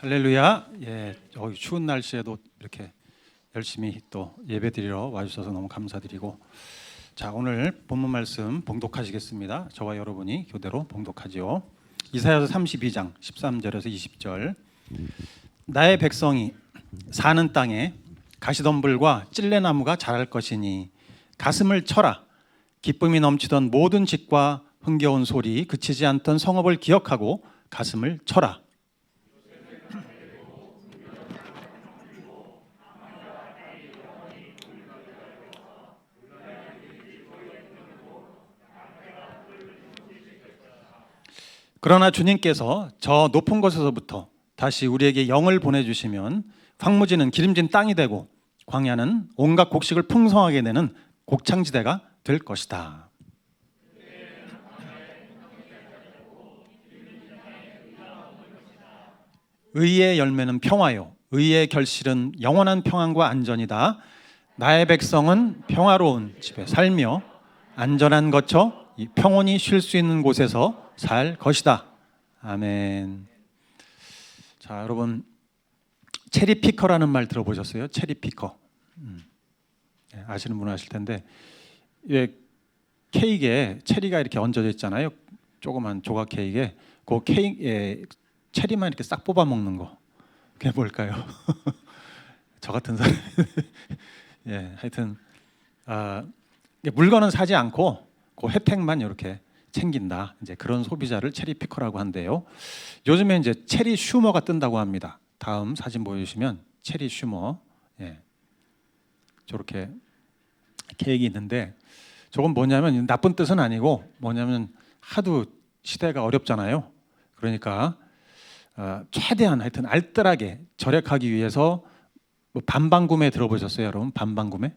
할렐루야. 예, 추운 날씨에도 이렇게 열심히 또 예배드리러 와주셔서 너무 감사드리고, 자, 오늘 본문 말씀 봉독하시겠습니다. 저와 여러분이 교대로 봉독하지요. 이사야서 32장 13절에서 20절. 나의 백성이 사는 땅에 가시덤불과 찔레나무가 자랄 것이니 가슴을 쳐라. 기쁨이 넘치던 모든 집과 흥겨운 소리, 그치지 않던 성읍을 기억하고 가슴을 쳐라. 그러나 주님께서 저 높은 곳에서부터 다시 우리에게 영을 보내주시면 황무지는 기름진 땅이 되고 광야는 온갖 곡식을 풍성하게 내는 곡창지대가 될 것이다. 의의 열매는 평화요, 의의 결실은 영원한 평안과 안전이다. 나의 백성은 평화로운 집에 살며 안전한 거처, 이 평온히 쉴 수 있는 곳에서 살 것이다. 아멘. 자, 여러분, 체리피커라는 말 들어보셨어요? 체리피커. 아시는 분 아실 텐데, 케이크에 체리가 이렇게 얹어져 있잖아요. 조그만 조각 케이크에 그 케이크에 체리만 이렇게 싹 뽑아 먹는 거. 그게 뭘까요? 저 같은 사람. 예, 하여튼 물건은 사지 않고 그 혜택만 이렇게 챙긴다. 이제 그런 소비자를 체리피커라고 한대요. 요즘에 이제 체리 슈머가 뜬다고 합니다. 다음 사진 보여주시면 체리 슈머. 예, 저렇게 케이크 있는데 저건 뭐냐면 나쁜 뜻은 아니고 뭐냐면 하도 시대가 어렵잖아요. 그러니까 최대한 하여튼 알뜰하게 절약하기 위해서 뭐 반반 구매 들어보셨어요, 여러분? 반반 구매?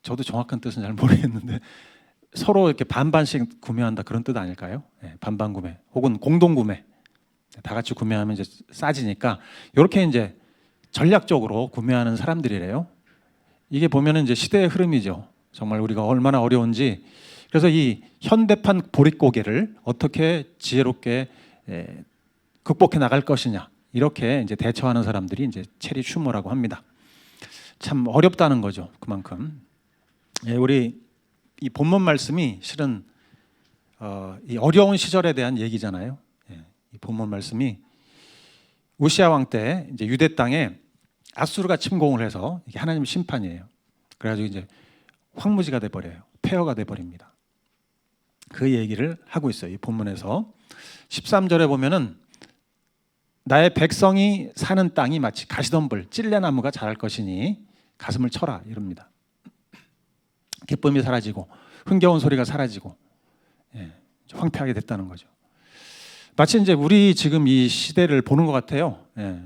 저도 정확한 뜻은 잘 모르겠는데 서로 이렇게 반반씩 구매한다 그런 뜻 아닐까요? 네, 반반 구매 혹은 공동 구매. 다 같이 구매하면 이제 싸지니까 이렇게 이제 전략적으로 구매하는 사람들이래요. 이게 보면은 이제 시대의 흐름이죠. 정말 우리가 얼마나 어려운지. 그래서 이 현대판 보릿고개를 어떻게 지혜롭게 극복해 나갈 것이냐, 이렇게 이제 대처하는 사람들이 이제 체리 슈머라고 합니다. 참 어렵다는 거죠. 그만큼. 예, 우리 이 본문 말씀이 실은 이 어려운 시절에 대한 얘기잖아요. 예, 이 본문 말씀이 우시아 왕 때 이제 유대 땅에 아수르가 침공을 해서 이게 하나님의 심판이에요. 그래가지고 이제 황무지가 돼 버려요. 폐허가 돼 버립니다. 그 얘기를 하고 있어요. 이 본문에서 13절에 보면은 나의 백성이 사는 땅이 마치 가시덤불, 찔레나무가 자랄 것이니 가슴을 쳐라 이럽니다. 기쁨이 사라지고 흥겨운 소리가 사라지고, 예, 황폐하게 됐다는 거죠. 마치 이제 우리 지금 이 시대를 보는 것 같아요. 예,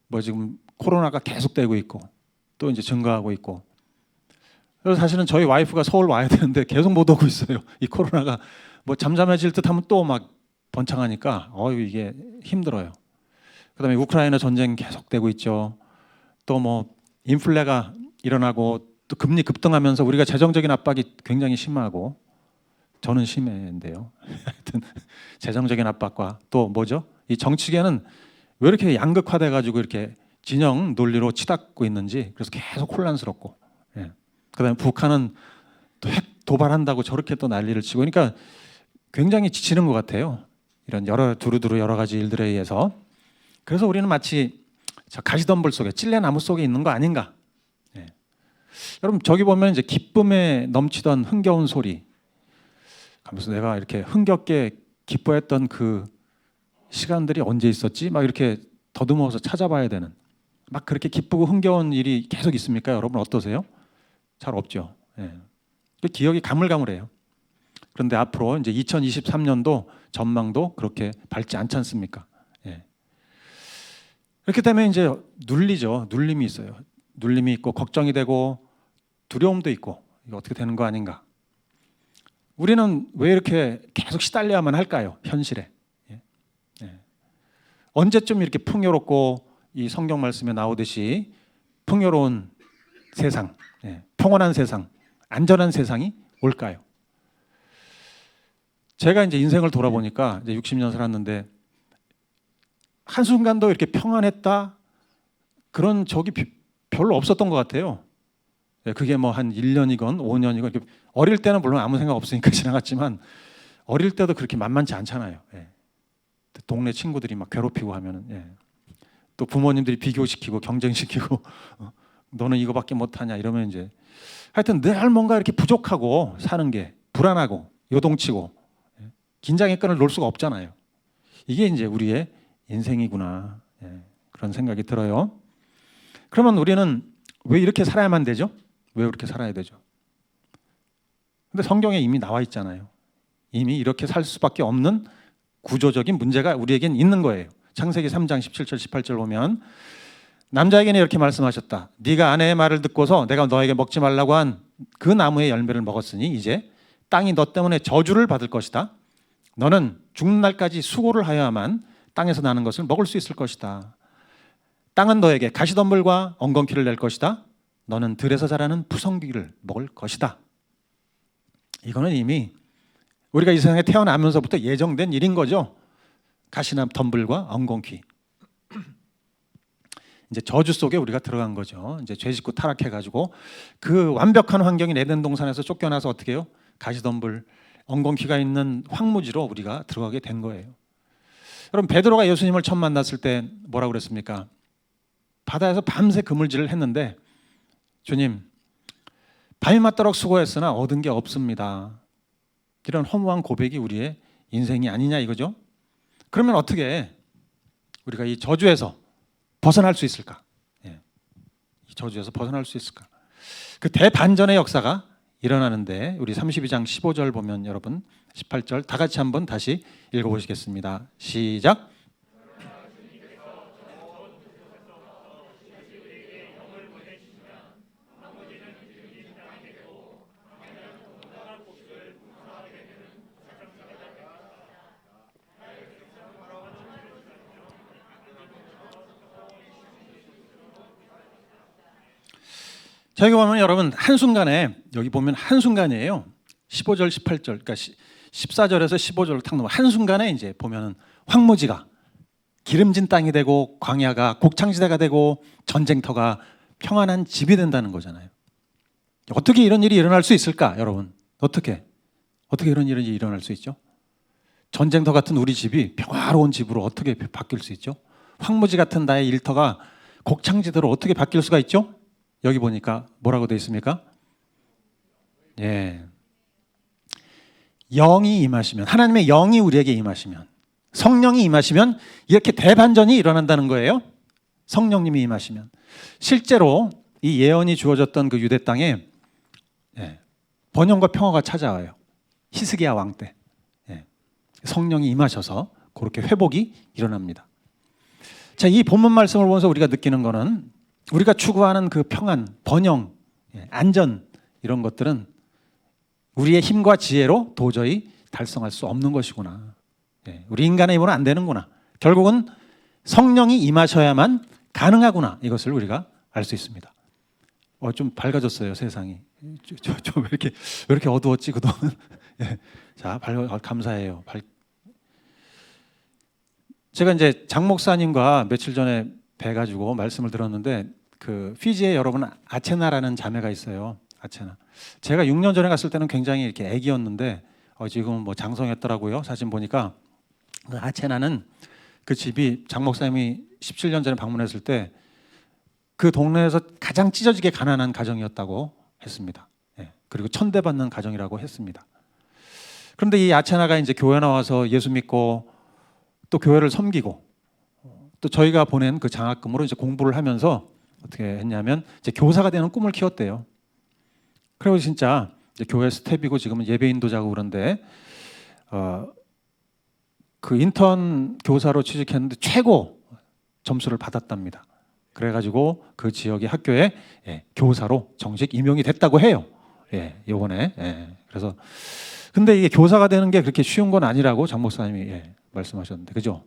뭐 지금 코로나가 계속되고 있고 또 이제 증가하고 있고. 그래서 사실은 저희 와이프가 서울 와야 되는데 계속 못 오고 있어요. 이 코로나가 뭐 잠잠해질 듯하면 또 막 번창하니까 이게 힘들어요. 그다음에 우크라이나 전쟁 계속되고 있죠. 또 뭐 인플레가 일어나고 또 금리 급등하면서 우리가 재정적인 압박이 굉장히 심하고, 저는 심한데요. 하여튼 재정적인 압박과 또 뭐죠? 이 정치계는 왜 이렇게 양극화돼 가지고 이렇게 진영 논리로 치닫고 있는지, 그래서 계속 혼란스럽고, 예. 그다음에 북한은 또 핵 도발한다고 저렇게 또 난리를 치고, 그러니까 굉장히 지치는 것 같아요. 이런 두루두루 여러 가지 일들에 의해서. 그래서 우리는 마치 저 가시덤불 속에, 찔레나무 속에 있는 거 아닌가. 예. 여러분, 저기 보면 이제 기쁨에 넘치던 흥겨운 소리, 하면서 내가 이렇게 흥겹게 기뻐했던 그 시간들이 언제 있었지? 막 이렇게 더듬어서 찾아봐야 되는, 막 그렇게 기쁘고 흥겨운 일이 계속 있습니까? 여러분 어떠세요? 잘 없죠. 예. 기억이 가물가물해요. 그런데 앞으로 이제 2023년도 전망도 그렇게 밝지 않지 않습니까? 예. 이렇게 되면 이제 눌리죠. 눌림이 있어요. 눌림이 있고 걱정이 되고 두려움도 있고, 이거 어떻게 되는 거 아닌가? 우리는 왜 이렇게 계속 시달려야만 할까요? 현실에. 예. 예. 언제쯤 이렇게 풍요롭고 이 성경 말씀에 나오듯이 풍요로운 세상, 예, 평온한 세상, 안전한 세상이 올까요? 제가 이제 인생을 돌아보니까 이제 60년 살았는데 한순간도 이렇게 평안했다 그런 적이 별로 없었던 것 같아요. 그게 뭐 한 1년이건 5년이건 어릴 때는 물론 아무 생각 없으니까 지나갔지만 어릴 때도 그렇게 만만치 않잖아요. 동네 친구들이 막 괴롭히고 하면은 또 부모님들이 비교시키고 경쟁시키고 너는 이거밖에 못하냐 이러면 이제 하여튼 늘 뭔가 이렇게 부족하고 사는 게 불안하고 요동치고 긴장의 끈을 놓을 수가 없잖아요. 이게 이제 우리의 인생이구나 그런 생각이 들어요. 그러면 우리는 왜 이렇게 살아야만 되죠? 왜 그렇게 살아야 되죠? 근데 성경에 이미 나와 있잖아요. 이미 이렇게 살 수밖에 없는 구조적인 문제가 우리에겐 있는 거예요. 창세기 3장 17절 18절 보면 남자에게는 이렇게 말씀하셨다. 네가 아내의 말을 듣고서 내가 너에게 먹지 말라고 한 그 나무의 열매를 먹었으니 이제 땅이 너 때문에 저주를 받을 것이다. 너는 죽는 날까지 수고를 하여야만 땅에서 나는 것을 먹을 수 있을 것이다. 땅은 너에게 가시덤불과 엉겅퀴를 낼 것이다. 너는 들에서 자라는 푸성귀를 먹을 것이다. 이거는 이미 우리가 이 세상에 태어나면서부터 예정된 일인 거죠. 가시나 덤불과 엉겅퀴. 이제 저주 속에 우리가 들어간 거죠. 이제 죄 짓고 타락해가지고 그 완벽한 환경인 에덴 동산에서 쫓겨나서 어떻게 해요? 가시덤불, 엉겅퀴가 있는 황무지로 우리가 들어가게 된 거예요. 여러분 베드로가 예수님을 처음 만났을 때 뭐라고 그랬습니까? 바다에서 밤새 그물질을 했는데 주님, 밤이 맞도록 수고했으나 얻은 게 없습니다. 이런 허무한 고백이 우리의 인생이 아니냐 이거죠. 그러면 어떻게 우리가 이 저주에서 벗어날 수 있을까? 이 저주에서 벗어날 수 있을까? 그 대반전의 역사가 일어나는데 우리 32장 15절 보면 여러분 18절 다 같이 한번 다시 읽어보시겠습니다. 시작. 저기 보면 여러분 한순간에 여기 보면 한순간이에요. 15절 18절 그러니까 14절에서 15절로 탁 넘어 한순간에 이제 보면은 황무지가 기름진 땅이 되고 광야가 곡창지대가 되고 전쟁터가 평안한 집이 된다는 거잖아요. 어떻게 이런 일이 일어날 수 있을까 여러분? 어떻게 이런 일이 일어날 수 있죠? 전쟁터 같은 우리 집이 평화로운 집으로 어떻게 바뀔 수 있죠? 황무지 같은 나의 일터가 곡창지대로 어떻게 바뀔 수가 있죠? 여기 보니까 뭐라고 되어 있습니까? 영이 임하시면 하나님의 영이 우리에게 임하시면 성령이 임하시면 이렇게 대반전이 일어난다는 거예요. 성령님이 임하시면 실제로 이 예언이 주어졌던 그 유대 땅에 번영과 평화가 찾아와요. 히스기야 왕 때 성령이 임하셔서 그렇게 회복이 일어납니다. 자, 이 본문 말씀을 보면서 우리가 느끼는 거는 우리가 추구하는 그 평안, 번영, 안전 이런 것들은 우리의 힘과 지혜로 도저히 달성할 수 없는 것이구나. 우리 인간의 힘으로는 안 되는구나. 결국은 성령이 임하셔야만 가능하구나. 이것을 우리가 알 수 있습니다. 좀 밝아졌어요, 세상이. 왜 이렇게 어두웠지 그동안? 자, 감사해요. 제가 이제 장 목사님과 며칠 전에 뵈가지고 말씀을 들었는데 그 피지에 여러분 아체나라는 자매가 있어요. 아체나. 제가 6년 전에 갔을 때는 굉장히 이렇게 애기였는데 지금은 뭐 장성했더라고요. 사진 보니까 그 아체나는 그 집이 장 목사님이 17년 전에 방문했을 때 그 동네에서 가장 찢어지게 가난한 가정이었다고 했습니다. 그리고 천대받는 가정이라고 했습니다. 그런데 이 아체나가 이제 교회 나와서 예수 믿고 또 교회를 섬기고 또 저희가 보낸 그 장학금으로 이제 공부를 하면서 어떻게 했냐면 이제 교사가 되는 꿈을 키웠대요. 그리고 진짜 이제 교회 스텝이고 지금은 예배인도 자고 그런데 그 인턴 교사로 취직했는데 최고 점수를 받았답니다. 그래가지고 그 지역의 학교에 교사로 정식 임용이 됐다고 해요. 이번에. 그래서 근데 이게 교사가 되는 게 그렇게 쉬운 건 아니라고 장 목사님이 말씀하셨는데, 그죠?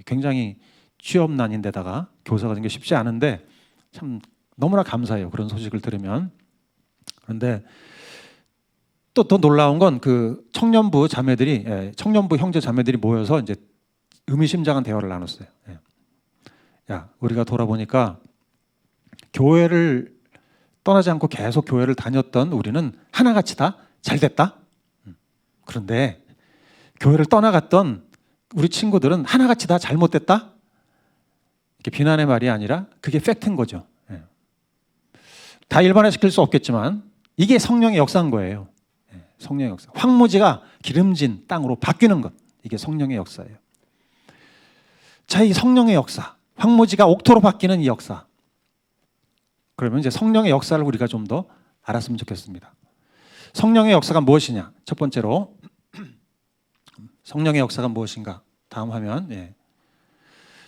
굉장히 취업난인데다가 교사가 되는 게 쉽지 않은데 참 너무나 감사해요. 그런 소식을 들으면. 그런데 또 더 놀라운 건 그 청년부 자매들이 청년부 형제 자매들이 모여서 이제 의미심장한 대화를 나눴어요. 야, 우리가 돌아보니까 교회를 떠나지 않고 계속 교회를 다녔던 우리는 하나같이 다 잘 됐다. 그런데 교회를 떠나갔던 우리 친구들은 하나같이 다 잘못됐다. 이렇게 비난의 말이 아니라 그게 팩트인 거죠. 다 일반화시킬 수 없겠지만 이게 성령의 역사인 거예요. 성령의 역사. 황무지가 기름진 땅으로 바뀌는 것. 이게 성령의 역사예요. 자, 이 성령의 역사. 황무지가 옥토로 바뀌는 이 역사. 그러면 이제 성령의 역사를 우리가 좀 더 알았으면 좋겠습니다. 성령의 역사가 무엇이냐? 첫 번째로 성령의 역사가 무엇인가? 다음 화면.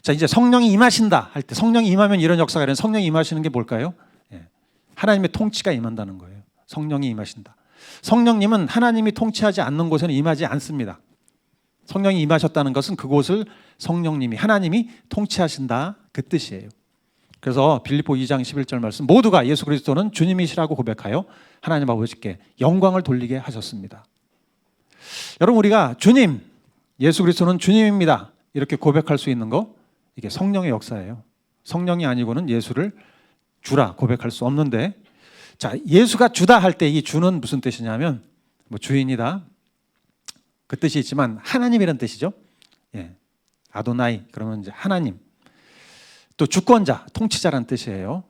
자, 이제 성령이 임하신다 할 때 성령이 임하면 이런 역사가 일어나는 성령이 임하시는 게 뭘까요? 하나님의 통치가 임한다는 거예요. 성령이 임하신다. 성령님은 하나님이 통치하지 않는 곳에는 임하지 않습니다. 성령이 임하셨다는 것은 그곳을 성령님이 하나님이 통치하신다 그 뜻이에요. 그래서 빌립보 2장 11절 말씀 모두가 예수 그리스도는 주님이시라고 고백하여 하나님 아버지께 영광을 돌리게 하셨습니다. 여러분 우리가 주님, 예수 그리스도는 주님입니다 이렇게 고백할 수 있는 거 이게 성령의 역사예요. 성령이 아니고는 예수를 주라 고백할 수 없는데 자, 예수가 주다 할 때 이 주는 무슨 뜻이냐면 뭐 주인이다 그 뜻이 있지만 하나님이라는 뜻이죠. 아도나이 그러면 이제 하나님 또 주권자 통치자라는 뜻이에요.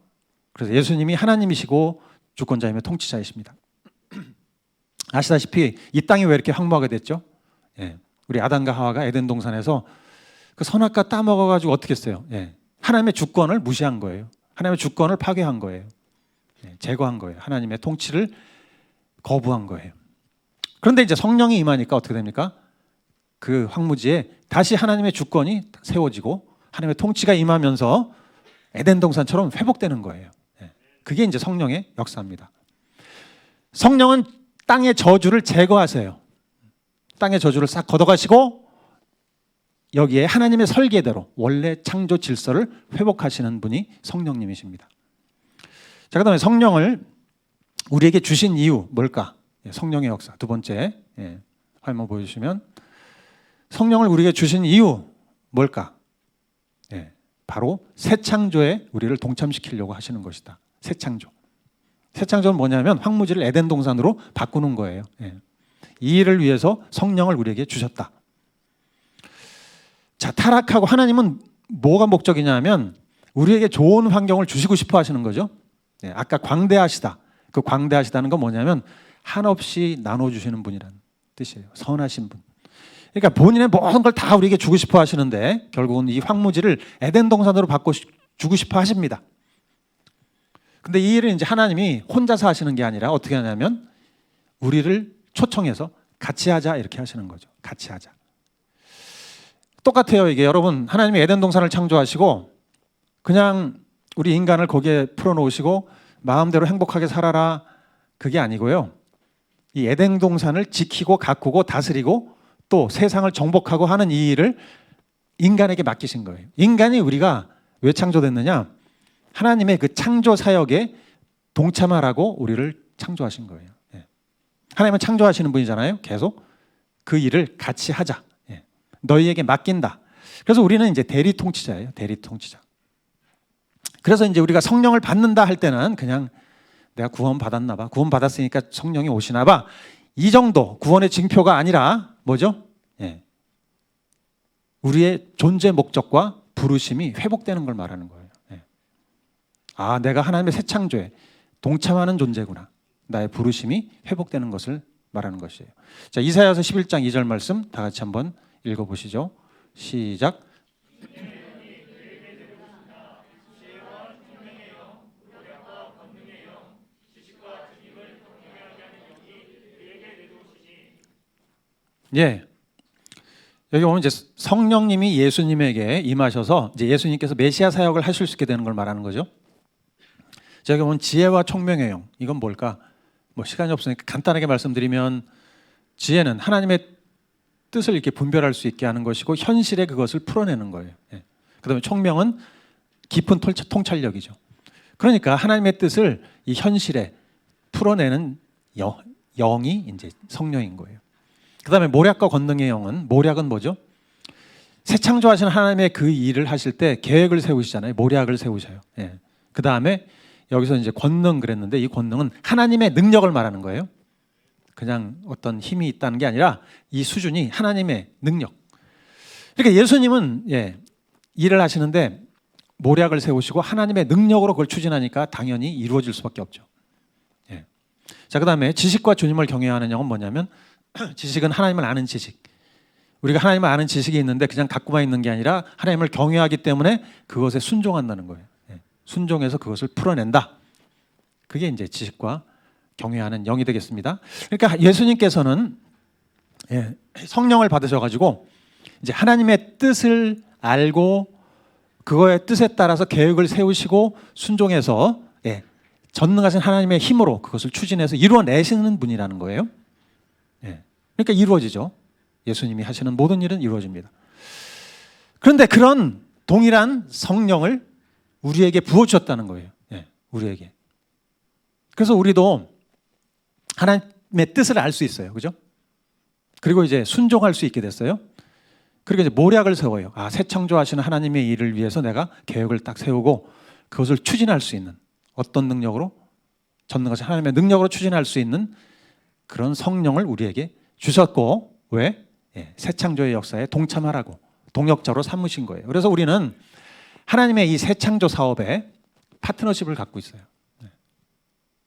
그래서 예수님이 하나님이시고 주권자이며 통치자이십니다. 아시다시피 이 땅이 왜 이렇게 황무하게 됐죠? 우리 아담과 하와가 에덴 동산에서 그 선악과 따먹어가지고 어떻게 했어요? 하나님의 주권을 무시한 거예요. 하나님의 주권을 파괴한 거예요. 제거한 거예요. 하나님의 통치를 거부한 거예요. 그런데 이제 성령이 임하니까 어떻게 됩니까? 그 황무지에 다시 하나님의 주권이 세워지고 하나님의 통치가 임하면서 에덴 동산처럼 회복되는 거예요. 그게 이제 성령의 역사입니다. 성령은 땅의 저주를 제거하세요. 땅의 저주를 싹 걷어가시고 여기에 하나님의 설계대로 원래 창조 질서를 회복하시는 분이 성령님이십니다. 자, 그다음에 성령을 우리에게 주신 이유 뭘까? 성령의 역사 두 번째 화면 보여주시면 성령을 우리에게 주신 이유 뭘까? 바로 새 창조에 우리를 동참시키려고 하시는 것이다. 새 창조. 새 창조는 뭐냐면 황무지를 에덴 동산으로 바꾸는 거예요. 이 일을 위해서 성령을 우리에게 주셨다. 자, 타락하고 하나님은 뭐가 목적이냐면 우리에게 좋은 환경을 주시고 싶어 하시는 거죠. 아까 광대하시다. 그 광대하시다는 건 뭐냐면 한없이 나눠주시는 분이라는 뜻이에요. 선하신 분. 그러니까 본인의 모든 걸 다 우리에게 주고 싶어 하시는데 결국은 이 황무지를 에덴 동산으로 바꿔주고 싶어 하십니다. 근데 이 일을 이제 하나님이 혼자서 하시는 게 아니라 어떻게 하냐면 우리를 초청해서 같이 하자 이렇게 하시는 거죠. 같이 하자. 똑같아요. 이게 여러분 하나님이 에덴 동산을 창조하시고 그냥 우리 인간을 거기에 풀어놓으시고 마음대로 행복하게 살아라 그게 아니고요. 이 에덴 동산을 지키고 가꾸고 다스리고 또 세상을 정복하고 하는 이 일을 인간에게 맡기신 거예요. 인간이 우리가 왜 창조됐느냐? 하나님의 그 창조 사역에 동참하라고 우리를 창조하신 거예요. 하나님은 창조하시는 분이잖아요. 계속 그 일을 같이 하자. 너희에게 맡긴다. 그래서 우리는 이제 대리 통치자예요. 대리 통치자. 그래서 이제 우리가 성령을 받는다 할 때는 그냥 내가 구원 받았나 봐. 구원 받았으니까 성령이 오시나 봐. 이 정도 구원의 징표가 아니라 뭐죠? 우리의 존재 목적과 부르심이 회복되는 걸 말하는 거예요. 아, 내가 하나님의 새 창조에 동참하는 존재구나. 나의 부르심이 회복되는 것을 말하는 것이에요. 자, 이사야서 11장 2절 말씀 다 같이 한번 읽어보시죠. 시작. 여기 보면 이제 성령님이 예수님에게 임하셔서 이제 예수님께서 메시아 사역을 하실 수 있게 되는 걸 말하는 거죠. 여기 보면 지혜와 총명의 영. 이건 뭘까? 뭐 시간이 없으니까 간단하게 말씀드리면 지혜는 하나님의 뜻을 이렇게 분별할 수 있게 하는 것이고 현실에 그것을 풀어내는 거예요. 그다음에 총명은 깊은 통찰력이죠. 그러니까 하나님의 뜻을 이 현실에 풀어내는 영이 이제 성령인 거예요. 그다음에 모략과 권능의 영은, 모략은 뭐죠? 새 창조하시는 하나님의 그 일을 하실 때 계획을 세우시잖아요. 모략을 세우셔요. 예. 그다음에 여기서 이제 권능 그랬는데, 이 권능은 하나님의 능력을 말하는 거예요. 그냥 어떤 힘이 있다는 게 아니라 이 수준이 하나님의 능력. 그러니까 예수님은 일을 하시는데 모략을 세우시고 하나님의 능력으로 그걸 추진하니까 당연히 이루어질 수밖에 없죠. 예. 자, 그다음에 지식과 주님을 경외하는 영은 뭐냐면 지식은 하나님을 아는 지식. 우리가 하나님을 아는 지식이 있는데 그냥 갖고만 있는 게 아니라 하나님을 경외하기 때문에 그것에 순종한다는 거예요. 예. 순종해서 그것을 풀어낸다. 그게 이제 지식과 경외하는 영이 되겠습니다. 그러니까 예수님께서는 성령을 받으셔가지고 이제 하나님의 뜻을 알고 그거의 뜻에 따라서 계획을 세우시고 순종해서 전능하신 하나님의 힘으로 그것을 추진해서 이루어내시는 분이라는 거예요. 그러니까 이루어지죠. 예수님이 하시는 모든 일은 이루어집니다. 그런데 그런 동일한 성령을 우리에게 부어주셨다는 거예요. 우리에게. 그래서 우리도 하나님의 뜻을 알 수 있어요. 그죠? 그리고 이제 순종할 수 있게 됐어요. 그리고 이제 모략을 세워요. 새 창조하시는 하나님의 일을 위해서 내가 계획을 딱 세우고 그것을 추진할 수 있는, 어떤 능력으로? 전능하신 하나님의 능력으로 추진할 수 있는 그런 성령을 우리에게 주셨고, 왜? 새 창조의 역사에 동참하라고 동역자로 삼으신 거예요. 그래서 우리는 하나님의 이 새 창조 사업에 파트너십을 갖고 있어요.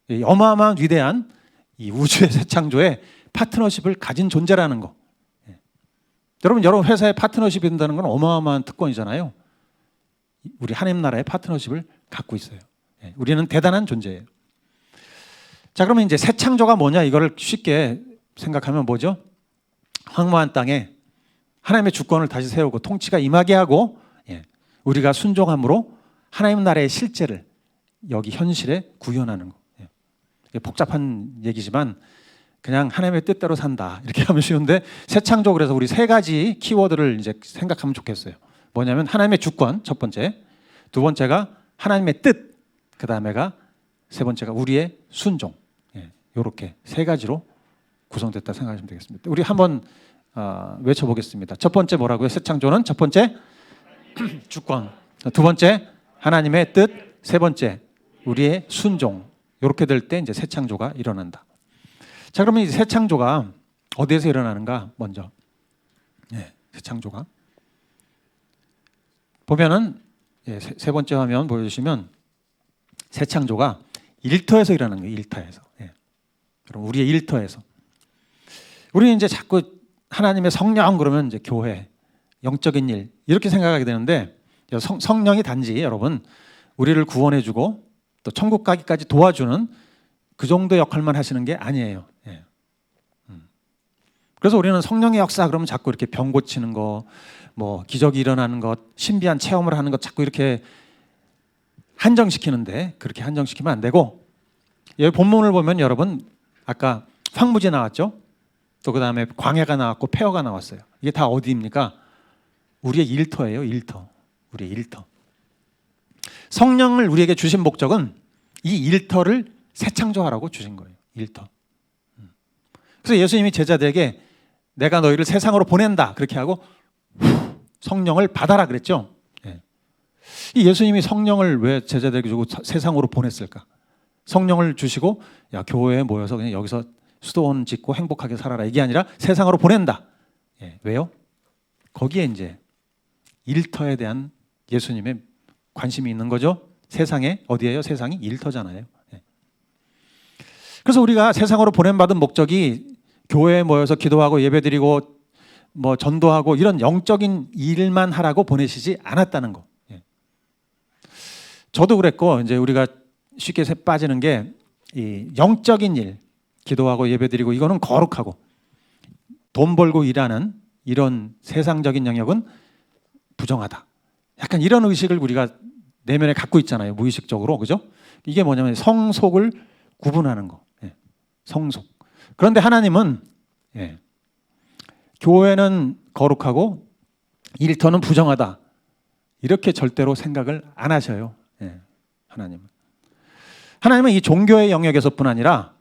이 어마어마한 위대한 이 우주의 새 창조에 파트너십을 가진 존재라는 거. 여러분 회사에 파트너십이 된다는 건 어마어마한 특권이잖아요. 우리 하나님 나라의 파트너십을 갖고 있어요. 우리는 대단한 존재예요. 자, 그러면 이제 새 창조가 뭐냐, 이거를 쉽게 생각하면 뭐죠? 황무한 땅에 하나님의 주권을 다시 세우고 통치가 임하게 하고 우리가 순종함으로 하나님 나라의 실제를 여기 현실에 구현하는 거. 복잡한 얘기지만 그냥 하나님의 뜻대로 산다 이렇게 하면 쉬운데, 새 창조, 그래서 우리 세 가지 키워드를 이제 생각하면 좋겠어요. 뭐냐면 하나님의 주권, 첫 번째. 두 번째가 하나님의 뜻. 그 다음에가 세 번째가 우리의 순종. 이렇게 세 가지로 구성됐다 생각하시면 되겠습니다. 우리 한번 외쳐보겠습니다. 첫 번째 뭐라고요? 새 창조는 첫 번째 주권, 두 번째 하나님의 뜻, 세 번째 우리의 순종. 이렇게 될 때 이제 새 창조가 일어난다. 자, 그러면 이 새 창조가 어디에서 일어나는가? 먼저 새 창조가 보면은 세 번째 화면 보여주시면 새 창조가 일터에서 일어나는 거예요. 일터에서. 그럼 우리의 일터에서. 우리는 이제 자꾸 하나님의 성령 그러면 이제 교회, 영적인 일 이렇게 생각하게 되는데, 성령이 단지 여러분 우리를 구원해주고 또 천국 가기까지 도와주는 그 정도 역할만 하시는 게 아니에요. 그래서 우리는 성령의 역사 그러면 자꾸 이렇게 병 고치는 거, 뭐 기적이 일어나는 것, 신비한 체험을 하는 것 자꾸 이렇게 한정시키는데, 그렇게 한정시키면 안 되고, 여기 본문을 보면 여러분 아까 황무지 나왔죠? 또 그 다음에 광야가 나왔고 폐허가 나왔어요. 이게 다 어디입니까? 우리의 일터예요. 일터. 우리의 일터. 성령을 우리에게 주신 목적은 이 일터를 새 창조하라고 주신 거예요. 일터. 그래서 예수님이 제자들에게 내가 너희를 세상으로 보낸다 그렇게 하고 성령을 받아라 그랬죠. 이 예수님이 성령을 왜 제자들에게 주고 세상으로 보냈을까? 성령을 주시고 교회에 모여서 그냥 여기서 수도원 짓고 행복하게 살아라 이게 아니라 세상으로 보낸다. 왜요? 거기에 이제 일터에 대한 예수님의 관심이 있는 거죠. 세상에 어디예요? 세상이 일터잖아요. 그래서 우리가 세상으로 보냄받은 목적이 교회에 모여서 기도하고 예배드리고 뭐 전도하고 이런 영적인 일만 하라고 보내시지 않았다는 거. 저도 그랬고, 이제 우리가 쉽게 빠지는 게 이 영적인 일, 기도하고 예배드리고 이거는 거룩하고 돈 벌고 일하는 이런 세상적인 영역은 부정하다. 약간 이런 의식을 우리가 내면에 갖고 있잖아요. 무의식적으로. 그죠? 이게 뭐냐면 성속을 구분하는 거. 성속. 그런데 하나님은 교회는 거룩하고 일터는 부정하다. 이렇게 절대로 생각을 안 하셔요. 하나님은 이 종교의 영역에서뿐 아니라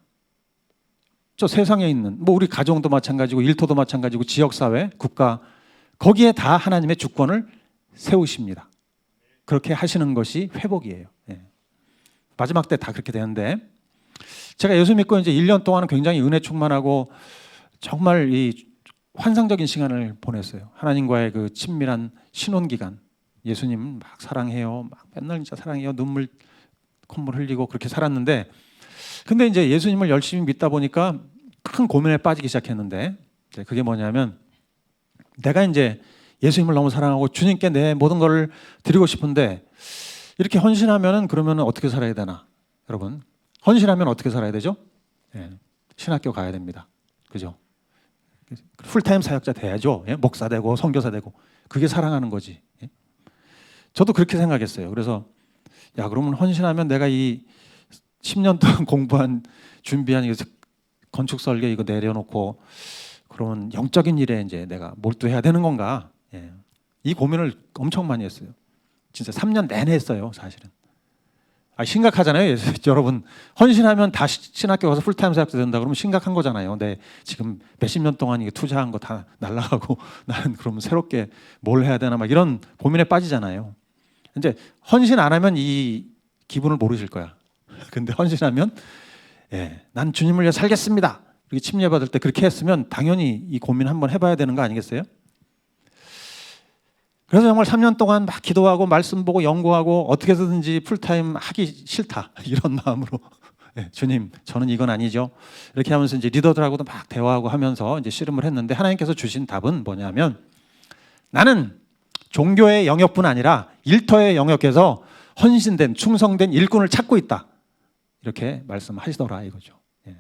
저 세상에 있는 뭐 우리 가정도 마찬가지고 일터도 마찬가지고 지역사회, 국가 거기에 다 하나님의 주권을 세우십니다. 그렇게 하시는 것이 회복이에요. 예. 마지막 때 다 그렇게 되는데 제가 예수 믿고 이제 1년 동안은 굉장히 은혜 충만하고 정말 이 환상적인 시간을 보냈어요. 하나님과의 그 친밀한 신혼 기간. 예수님 막 사랑해요. 막 맨날 진짜 사랑해요. 눈물 콧물 흘리고 그렇게 살았는데 근데 이제 예수님을 열심히 믿다 보니까 큰 고민에 빠지기 시작했는데 그게 뭐냐면 내가 이제 예수님을 너무 사랑하고 주님께 내 모든 걸 드리고 싶은데 이렇게 헌신하면은 그러면 어떻게 살아야 되나? 여러분 헌신하면 어떻게 살아야 되죠? 예, 신학교 가야 됩니다. 그죠? 풀타임 사역자 돼야죠. 예? 목사 되고 선교사 되고 그게 사랑하는 거지. 예? 저도 그렇게 생각했어요. 그래서 야 그러면 헌신하면 내가 이 10년 동안 공부한 준비한 이거 건축 설계 이거 내려놓고 그러면 영적인 일에 이제 내가 몰두해야 되는 건가? 예. 이 고민을 엄청 많이 했어요. 진짜 3년 내내 했어요, 사실은. 심각하잖아요. 여러분 헌신하면 다 신학교 가서 풀타임 사역자 된다 그러면 심각한 거잖아요. 내 지금 몇십 년 동안 이게 투자한 거 다 날라가고 나는 그러면 새롭게 뭘 해야 되나 막 이런 고민에 빠지잖아요. 이제 헌신 안 하면 이 기분을 모르실 거야. 근데 헌신하면 예, 난 주님을 위해 살겠습니다. 이렇게 침례받을 때 그렇게 했으면 당연히 이 고민 한번 해봐야 되는 거 아니겠어요? 그래서 정말 3년 동안 막 기도하고 말씀 보고 연구하고 어떻게 해서든지 풀타임 하기 싫다 이런 마음으로 예, 주님 저는 이건 아니죠. 이렇게 하면서 이제 리더들하고도 막 대화하고 하면서 이제 씨름을 했는데 하나님께서 주신 답은 뭐냐면 나는 종교의 영역뿐 아니라 일터의 영역에서 헌신된 충성된 일꾼을 찾고 있다. 이렇게 말씀하시더라 이거죠. 예.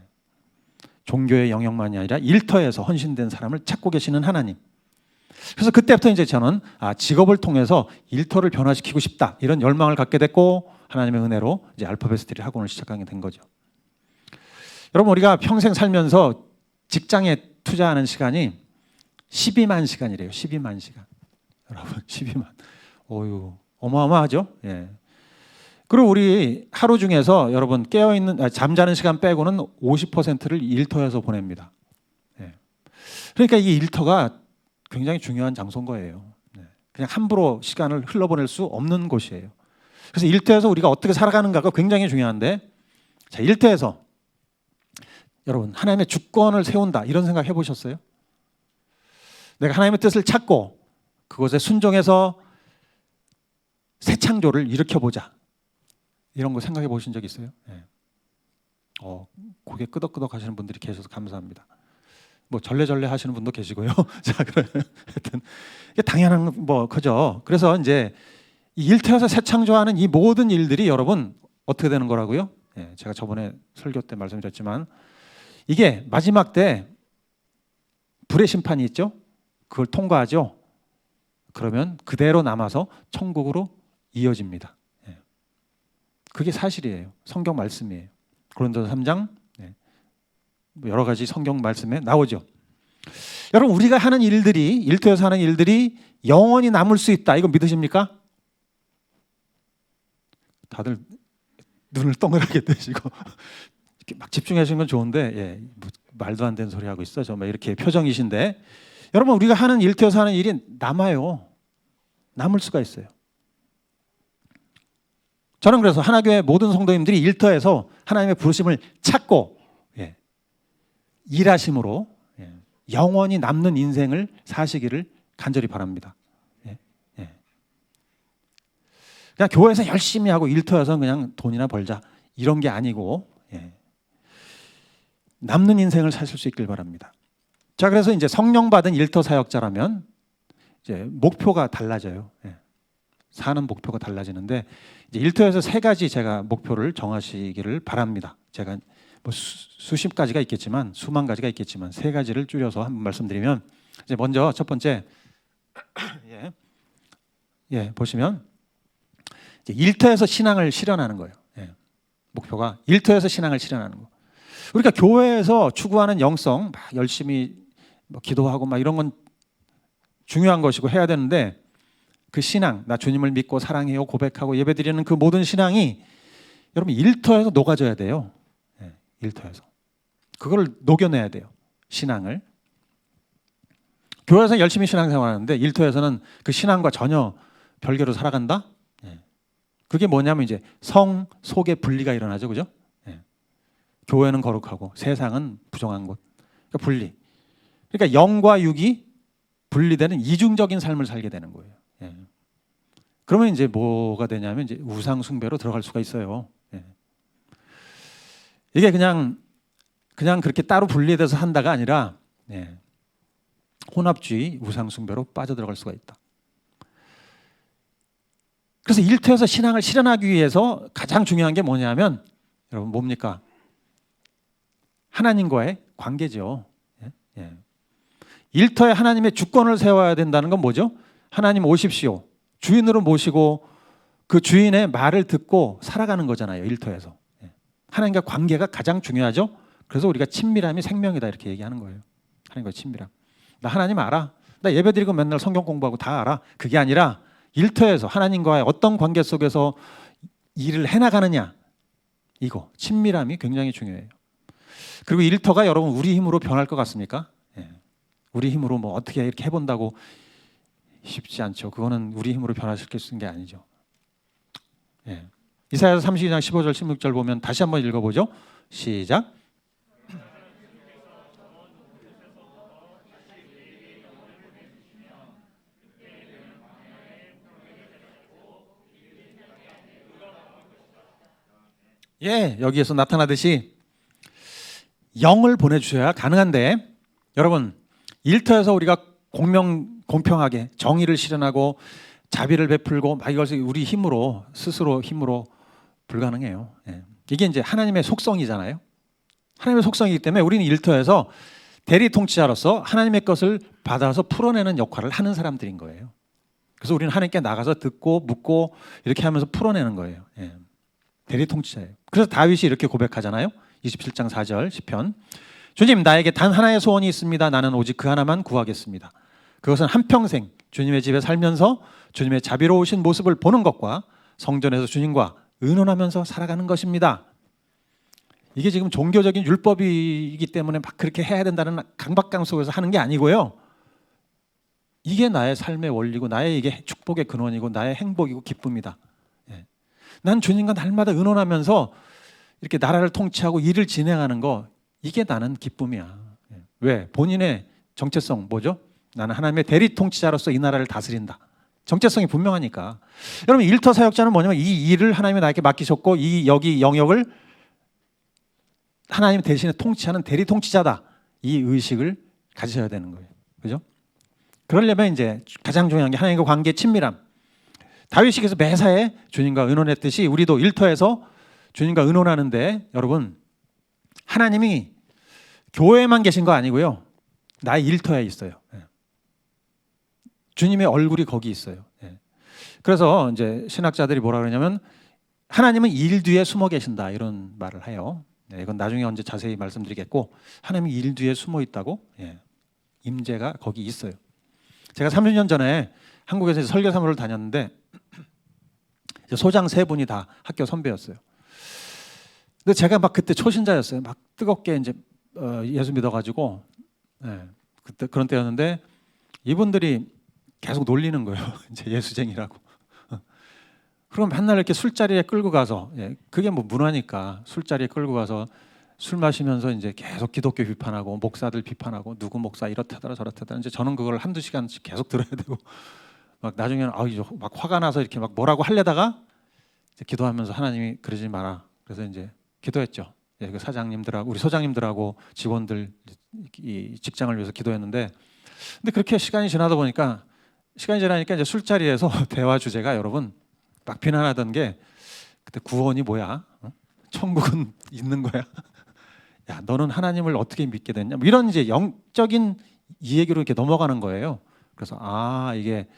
종교의 영역만이 아니라 일터에서 헌신된 사람을 찾고 계시는 하나님. 그래서 그때부터 이제 저는 직업을 통해서 일터를 변화시키고 싶다 이런 열망을 갖게 됐고 하나님의 은혜로 이제 알파벳 스터디 학원을 시작하게 된 거죠. 여러분 우리가 평생 살면서 직장에 투자하는 시간이 12만 시간이래요. 12만 시간. 여러분 12만. 어유 어마어마하죠. 예. 그리고 우리 하루 중에서 여러분 깨어있는 잠자는 시간 빼고는 50%를 일터에서 보냅니다. 예. 그러니까 이 일터가 굉장히 중요한 장소인 거예요. 네. 그냥 함부로 시간을 흘러보낼 수 없는 곳이에요. 그래서 일터에서 우리가 어떻게 살아가는가가 굉장히 중요한데 자, 일터에서 여러분 하나님의 주권을 세운다 이런 생각 해보셨어요? 내가 하나님의 뜻을 찾고 그것에 순종해서 새 창조를 일으켜보자 이런 거 생각해 보신 적 있어요? 네. 고개 끄덕끄덕 하시는 분들이 계셔서 감사합니다. 뭐 절레절레 하시는 분도 계시고요. 자, 그러면 하여튼 이게 당연한 뭐 그죠. 그래서 이제 이 일터에서 새 창조하는 이 모든 일들이 여러분 어떻게 되는 거라고요? 예, 제가 저번에 설교 때 말씀드렸지만 이게 마지막 때 불의 심판이 있죠. 그걸 통과하죠. 그러면 그대로 남아서 천국으로 이어집니다. 예. 그게 사실이에요. 성경 말씀이에요. 고린도서 3장 여러 가지 성경 말씀에 나오죠. 여러분 우리가 하는 일들이 일터에서 하는 일들이 영원히 남을 수 있다. 이거 믿으십니까? 다들 눈을 동그랗게 뜨시고 이렇게 막 집중하시는 건 좋은데 예, 뭐 말도 안 되는 소리 하고 있어. 정말 이렇게 표정이신데 여러분 우리가 하는 일터에서 하는 일이 남아요. 남을 수가 있어요. 저는 그래서 하나교회 모든 성도님들이 일터에서 하나님의 부르심을 찾고 일하심으로 영원히 남는 인생을 사시기를 간절히 바랍니다. 그냥 교회에서 열심히 하고 일터에서 그냥 돈이나 벌자 이런 게 아니고 남는 인생을 사실 수 있길 바랍니다. 자, 그래서 이제 성령 받은 일터 사역자라면 이제 목표가 달라져요. 사는 목표가 달라지는데 이제 일터에서 세 가지 제가 목표를 정하시기를 바랍니다. 제가 뭐 수십 가지가 있겠지만 수만 가지가 있겠지만 세 가지를 줄여서 한번 말씀드리면 이제 먼저 첫 번째 보시면 이제 일터에서 신앙을 실현하는 거예요. 목표가 일터에서 신앙을 실현하는 거. 우리가 교회에서 추구하는 영성 막 열심히 뭐 기도하고 막 이런 건 중요한 것이고 해야 되는데 그 신앙 나 주님을 믿고 사랑해요 고백하고 예배드리는 그 모든 신앙이 여러분 일터에서 녹아져야 돼요. 일터에서. 그걸 녹여내야 돼요. 신앙을. 교회에서 열심히 신앙생활하는데 일터에서는 그 신앙과 전혀 별개로 살아간다? 예. 그게 뭐냐면 이제 성 속의 분리가 일어나죠. 그죠? 예. 교회는 거룩하고 세상은 부정한 곳. 그러니까 분리. 그러니까 영과 육이 분리되는 이중적인 삶을 살게 되는 거예요. 예. 그러면 이제 뭐가 되냐면 이제 우상 숭배로 들어갈 수가 있어요. 예. 이게 그냥 그렇게 따로 분리돼서 한다가 아니라 예. 혼합주의, 우상 숭배로 빠져들어갈 수가 있다. 그래서 일터에서 신앙을 실현하기 위해서 가장 중요한 게 뭐냐면 여러분 뭡니까? 하나님과의 관계죠. 예? 예. 일터에 하나님의 주권을 세워야 된다는 건 뭐죠? 하나님 오십시오. 주인으로 모시고 그 주인의 말을 듣고 살아가는 거잖아요. 일터에서. 예. 하나님과 관계가 가장 중요하죠. 그래서 우리가 친밀함이 생명이다 이렇게 얘기하는 거예요. 하나님과의 친밀함. 나 하나님 알아. 나 예배드리고 맨날 성경 공부하고 다 알아. 그게 아니라 일터에서 하나님과의 어떤 관계 속에서 일을 해나가느냐. 이거 친밀함이 굉장히 중요해요. 그리고 일터가 여러분 우리 힘으로 변할 것 같습니까? 예. 우리 힘으로 뭐 어떻게 이렇게 해본다고 쉽지 않죠. 그거는 우리 힘으로 변화시킬 수 있는 게 아니죠. 예. 이사야서 32장 15절 16절 보면 다시 한번 읽어보죠. 시작. 예, 여기에서 나타나듯이 영을 보내주셔야 가능한데 여러분 일터에서 우리가 공평하게 정의를 실현하고 자비를 베풀고 막 이것이 우리 힘으로 스스로 힘으로 불가능해요. 예. 이게 이제 하나님의 속성이잖아요. 하나님의 속성이기 때문에 우리는 일터에서 대리 통치자로서 하나님의 것을 받아서 풀어내는 역할을 하는 사람들인 거예요. 그래서 우리는 하나님께 나가서 듣고 묻고 이렇게 하면서 풀어내는 거예요. 예. 대리 통치자예요. 그래서 다윗이 이렇게 고백하잖아요. 27장 4절 시편. 주님 나에게 단 하나의 소원이 있습니다. 나는 오직 그 하나만 구하겠습니다. 그것은 한평생 주님의 집에 살면서 주님의 자비로우신 모습을 보는 것과 성전에서 주님과 의논하면서 살아가는 것입니다. 이게 지금 종교적인 율법이기 때문에 막 그렇게 해야 된다는 강박감 속에서 하는 게 아니고요. 이게 나의 삶의 원리고 나의 이게 축복의 근원이고 나의 행복이고 기쁨이다. 예. 난 주님과 날마다 의논하면서 이렇게 나라를 통치하고 일을 진행하는 거 이게 나는 기쁨이야. 예. 왜? 본인의 정체성 뭐죠? 나는 하나님의 대리 통치자로서 이 나라를 다스린다. 정체성이 분명하니까. 여러분 일터 사역자는 뭐냐면 이 일을 하나님이 나에게 맡기셨고 이 여기 영역을 하나님 대신에 통치하는 대리 통치자다. 이 의식을 가지셔야 되는 거예요. 그죠? 그러려면 이제 가장 중요한 게 하나님과 관계의 친밀함. 다윗이 그래서 매사에 주님과 의논했듯이 우리도 일터에서 주님과 의논하는데 여러분 하나님이 교회에만 계신 거 아니고요. 나의 일터에 있어요. 주님의 얼굴이 거기 있어요. 그래서 이제 신학자들이 뭐라 그러냐면 하나님은 일 뒤에 숨어 계신다 이런 말을 해요. 이건 나중에 언제 자세히 말씀드리겠고 하나님이 일 뒤에 숨어 있다고 임재가 거기 있어요. 제가 30년 전에 한국에서 설교 사무를 다녔는데 소장 세 분이 다 학교 선배였어요. 근데 제가 막 그때 초신자였어요. 막 뜨겁게 이제 예수 믿어가지고 그때 그런 때였는데 이분들이 계속 놀리는 거예요. 이제 예수쟁이라고. 그럼 맨날 이렇게 술자리에 끌고 가서 그게 뭐 문화니까 술자리에 끌고 가서 술 마시면서 이제 계속 기독교 비판하고 목사들 비판하고 누구 목사 이렇다더라 저렇다더라 이제 저는 그걸 한두 시간씩 계속 들어야 되고 막 나중에는 막 화가 나서 이렇게 막 뭐라고 하려다가 이제 기도하면서 하나님이 그러지 마라. 그래서 이제 기도했죠. 그 사장님들하고 우리 소장님들하고 직원들 이 직장을 위해서 기도했는데 근데 그렇게 시간이 지나다 보니까 이제 술자리에서 대화 주제가 여러분 막 비난하던 게 그때 구원이 뭐야? 천국은 있는 거야? 야, 너는 하나님을 어떻게 믿게 됐냐? 뭐 이런 이제 영적인 이 얘기로 이렇게 넘어가는 거예요. 그래서 이게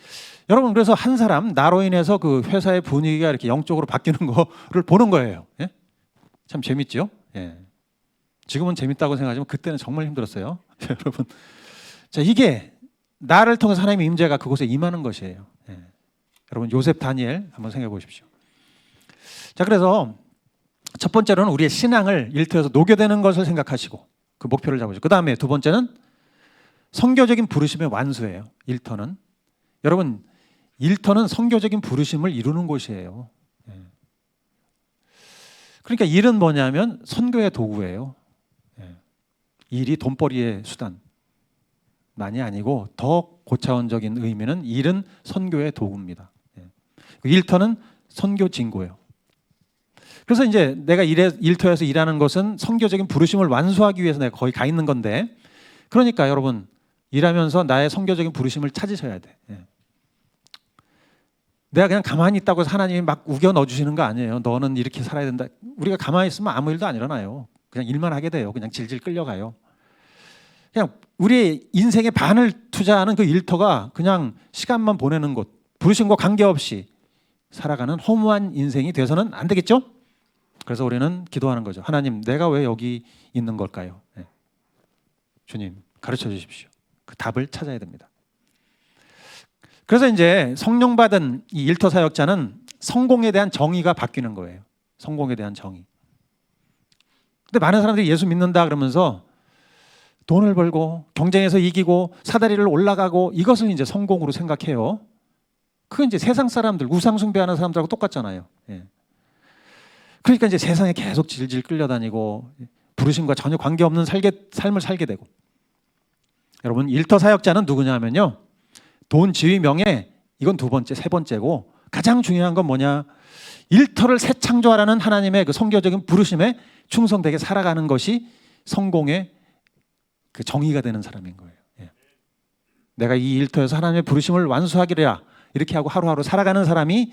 여러분 그래서 한 사람 나로 인해서 그 회사의 분위기가 이렇게 영적으로 바뀌는 거를 보는 거예요. 예? 참 재밌죠? 예. 지금은 재밌다고 생각하지만 그때는 정말 힘들었어요. 여러분, 자 이게 나를 통해서 하나님의 임재가 그곳에 임하는 것이에요. 예. 여러분 요셉 다니엘 한번 생각해 보십시오. 자 그래서 첫 번째로는 우리의 신앙을 일터에서 녹여내는 것을 생각하시고 그 목표를 잡으죠. 그 다음에 두 번째는 선교적인 부르심의 완수예요. 일터는. 여러분, 일터는 선교적인 부르심을 이루는 곳이에요. 그러니까 일은 뭐냐면 선교의 도구예요. 일이 돈벌이의 수단만이 아니고 더 고차원적인 의미는 일은 선교의 도구입니다. 일터는 선교 진고예요. 그래서 이제 내가 일터에서 일하는 것은 선교적인 부르심을 완수하기 위해서 내가 거기 가 있는 건데, 그러니까 여러분 일하면서 나의 선교적인 부르심을 찾으셔야 돼. 내가 그냥 가만히 있다고 해서 하나님이 막 우겨 넣어주시는 거 아니에요. 너는 이렇게 살아야 된다. 우리가 가만히 있으면 아무 일도 안 일어나요. 그냥 일만 하게 돼요. 그냥 질질 끌려가요. 그냥 우리 인생의 반을 투자하는 그 일터가 그냥 시간만 보내는 곳, 부르심과 관계없이 살아가는 허무한 인생이 돼서는 안 되겠죠? 그래서 우리는 기도하는 거죠. 하나님, 내가 왜 여기 있는 걸까요? 주님, 가르쳐 주십시오. 그 답을 찾아야 됩니다. 그래서 이제 성령 받은 이 일터 사역자는 성공에 대한 정의가 바뀌는 거예요. 성공에 대한 정의. 근데 많은 사람들이 예수 믿는다 그러면서 돈을 벌고 경쟁에서 이기고 사다리를 올라가고 이것을 이제 성공으로 생각해요. 그건 이제 세상 사람들, 우상 숭배하는 사람들하고 똑같잖아요. 그러니까 이제 세상에 계속 질질 끌려다니고 부르심과 전혀 관계없는 삶을 살게 되고. 여러분, 일터 사역자는 누구냐면요, 돈, 지위, 명예, 이건 두 번째, 세 번째고 가장 중요한 건 뭐냐? 일터를 새 창조하라는 하나님의 그 선교적인 부르심에 충성되게 살아가는 것이 성공의 그 정의가 되는 사람인 거예요. 내가 이 일터에서 하나님의 부르심을 완수하기라 이렇게 하고 하루하루 살아가는 사람이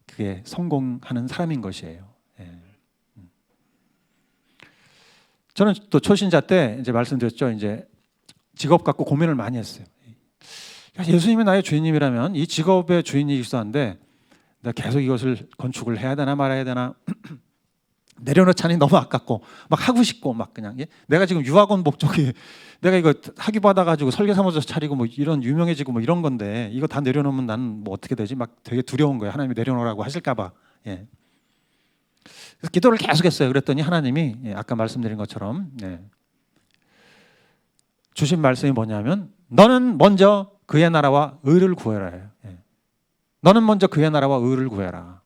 그게 성공하는 사람인 것이에요. 저는 또 초신자 때 이제 말씀드렸죠. 이제 직업 갖고 고민을 많이 했어요. 예수님이 나의 주인님이라면 이 직업의 주인이기도 한데 내가 계속 이것을 건축을 해야 되나 말아야 되나 내려놓자니 너무 아깝고 막 하고 싶고 막 그냥 내가 지금 유학원 목적이 내가 이거 학위 받아가지고 설계사무소 차리고 뭐 이런 유명해지고 뭐 이런 건데 이거 다 내려놓으면 나는 뭐 어떻게 되지? 막 되게 두려운 거예요. 하나님이 내려놓으라고 하실까봐. 그래서 기도를 계속했어요. 그랬더니 하나님이 아까 말씀드린 것처럼 주신 말씀이 뭐냐면 너는 먼저 그의 나라와 의를 구해라. 너는 먼저 그의 나라와 의를 구해라.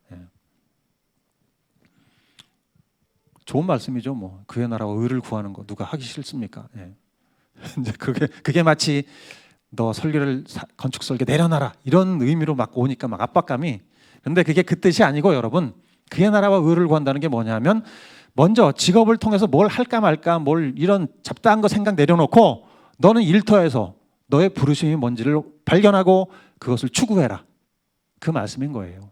좋은 말씀이죠. 뭐 그의 나라와 의를 구하는 거 누가 하기 싫습니까? 이제 그게 마치 너 설계를 건축 설계 내려놔라 이런 의미로 막 오니까 막 압박감이. 근데 그게 그 뜻이 아니고 여러분, 그의 나라와 의를 구한다는 게 뭐냐면 먼저 직업을 통해서 뭘 할까 말까 뭘 이런 잡다한 거 생각 내려놓고 너는 일터에서 너의 부르심이 뭔지를 발견하고 그것을 추구해라. 그 말씀인 거예요.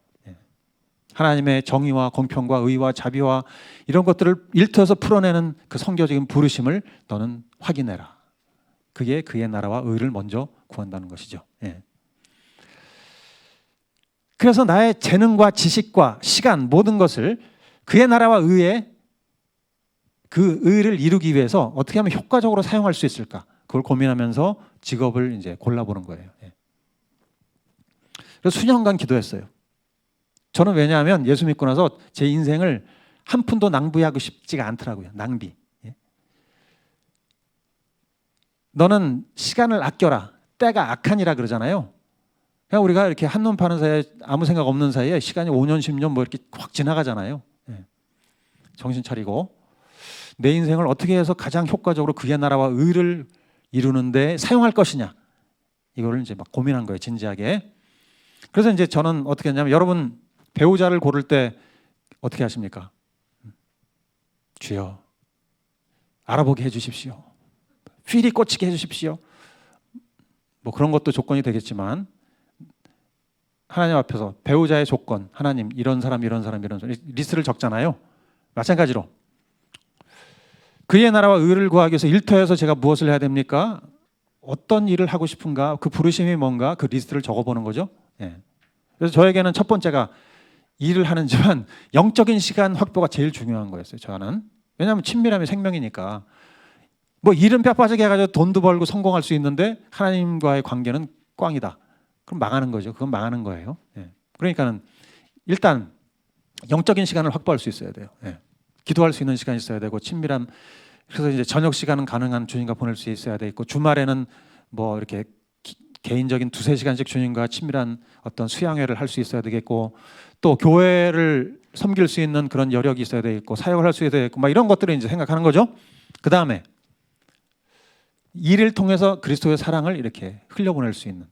하나님의 정의와 공평과 의와 자비와 이런 것들을 일터에서 풀어내는 그 선교적인 부르심을 너는 확인해라. 그게 그의 나라와 의를 먼저 구한다는 것이죠. 그래서 나의 재능과 지식과 시간 모든 것을 그의 나라와 의에 그 의를 이루기 위해서 어떻게 하면 효과적으로 사용할 수 있을까? 그걸 고민하면서 직업을 이제 골라보는 거예요. 그래서 수년간 기도했어요. 저는 왜냐하면 예수 믿고 나서 제 인생을 한 푼도 낭비하고 싶지가 않더라고요. 낭비. 너는 시간을 아껴라. 때가 악하니라 그러잖아요. 그냥 우리가 이렇게 한눈 파는 사이에 아무 생각 없는 사이에 시간이 5년, 10년 뭐 이렇게 확 지나가잖아요. 정신 차리고 내 인생을 어떻게 해서 가장 효과적으로 그의 나라와 의를 이루는데 사용할 것이냐. 이거를 이제 막 고민한 거예요. 진지하게. 그래서 이제 저는 어떻게 했냐면 여러분 배우자를 고를 때 어떻게 하십니까? 주여 알아보게 해주십시오. 휠이 꽂히게 해주십시오. 뭐 그런 것도 조건이 되겠지만 하나님 앞에서 배우자의 조건, 하나님 이런 사람 이런 사람 이런 사람 리스트를 적잖아요. 마찬가지로 그의 나라와 의를 구하기 위해서 일터에서 제가 무엇을 해야 됩니까? 어떤 일을 하고 싶은가? 그 부르심이 뭔가? 그 리스트를 적어보는 거죠. 그래서 저에게는 첫 번째가 일을 하는지만 영적인 시간 확보가 제일 중요한 거였어요. 저는. 왜냐하면 친밀함이 생명이니까. 뭐 일은 뼈 빠지게 해가지고 돈도 벌고 성공할 수 있는데 하나님과의 관계는 꽝이다. 그럼 망하는 거죠. 그건 망하는 거예요. 그러니까는 일단 영적인 시간을 확보할 수 있어야 돼요. 기도할 수 있는 시간이 있어야 되고 친밀한 그래서 이제 저녁 시간은 가능한 주님과 보낼 수 있어야 돼 있고, 주말에는 뭐 이렇게 개인적인 2-3시간씩 주님과 친밀한 어떤 수양회를 할 수 있어야 되겠고, 또 교회를 섬길 수 있는 그런 여력이 있어야 되겠고, 사역을 할 수 있어야 되겠고, 막 이런 것들을 이제 생각하는 거죠. 그 다음에 일을 통해서 그리스도의 사랑을 이렇게 흘려보낼 수 있는,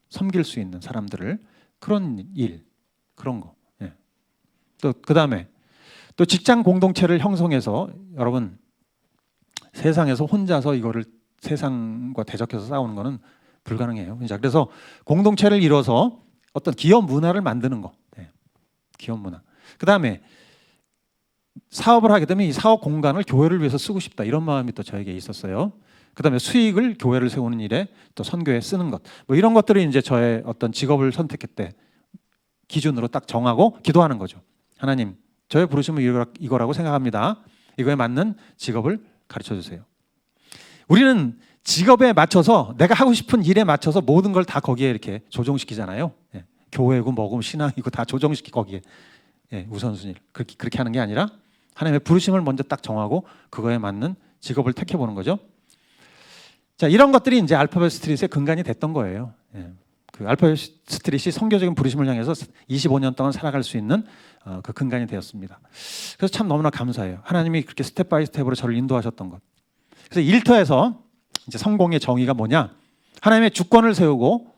섬길 수 있는 사람들을, 그런 일, 그런 거. 예. 또 그 다음에 또 직장 공동체를 형성해서, 여러분 세상에서 혼자서 이거를 세상과 대적해서 싸우는 거는 불가능해요. 그래서 공동체를 이뤄서 어떤 기업 문화를 만드는 거. 네. 기업 문화. 그 다음에 사업을 하게 되면 이 사업 공간을 교회를 위해서 쓰고 싶다, 이런 마음이 또 저에게 있었어요. 그 다음에 수익을 교회를 세우는 일에, 또 선교에 쓰는 것, 뭐 이런 것들이 이제 저의 어떤 직업을 선택할 때 기준으로 딱 정하고 기도하는 거죠. 하나님, 저의 부르심은 이거라고 생각합니다. 이거에 맞는 직업을 가르쳐 주세요. 우리는 직업에 맞춰서, 내가 하고 싶은 일에 맞춰서 모든 걸 다 거기에 이렇게 조정시키잖아요. 예. 교회고 뭐고 신앙이고 다 조정시키 거기에. 예, 우선순위를 그렇게 하는 게 아니라 하나님의 부르심을 먼저 딱 정하고 그거에 맞는 직업을 택해 보는 거죠. 자, 이런 것들이 이제 알파벳 스트릿의 근간이 됐던 거예요. 예. 그 알파벳 스트릿이 선교적인 부르심을 향해서 25년 동안 살아갈 수 있는 그 근간이 되었습니다. 그래서 참 너무나 감사해요. 하나님이 그렇게 스텝 바이 스텝으로 저를 인도하셨던 것. 그래서 일터에서 이제 성공의 정의가 뭐냐? 하나님의 주권을 세우고,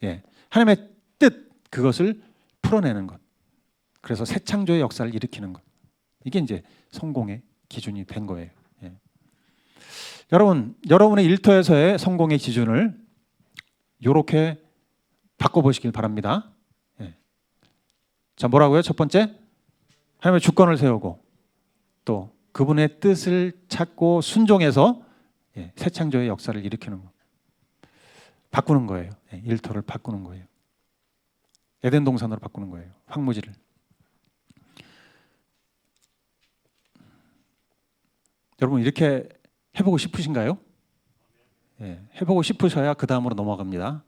예, 하나님의 뜻, 그것을 풀어내는 것. 그래서 새 창조의 역사를 일으키는 것. 이게 이제 성공의 기준이 된 거예요. 예. 여러분의 일터에서의 성공의 기준을 이렇게 바꿔보시길 바랍니다. 예. 자, 뭐라고요? 첫 번째, 하나님의 주권을 세우고, 또 그분의 뜻을 찾고 순종해서, 예, 새 창조의 역사를 일으키는 것. 바꾸는 거예요. 예, 일터를 바꾸는 거예요. 에덴 동산으로 바꾸는 거예요. 황무지를. 여러분 이렇게 해보고 싶으신가요? 예, 해보고 싶으셔야 그 다음으로 넘어갑니다.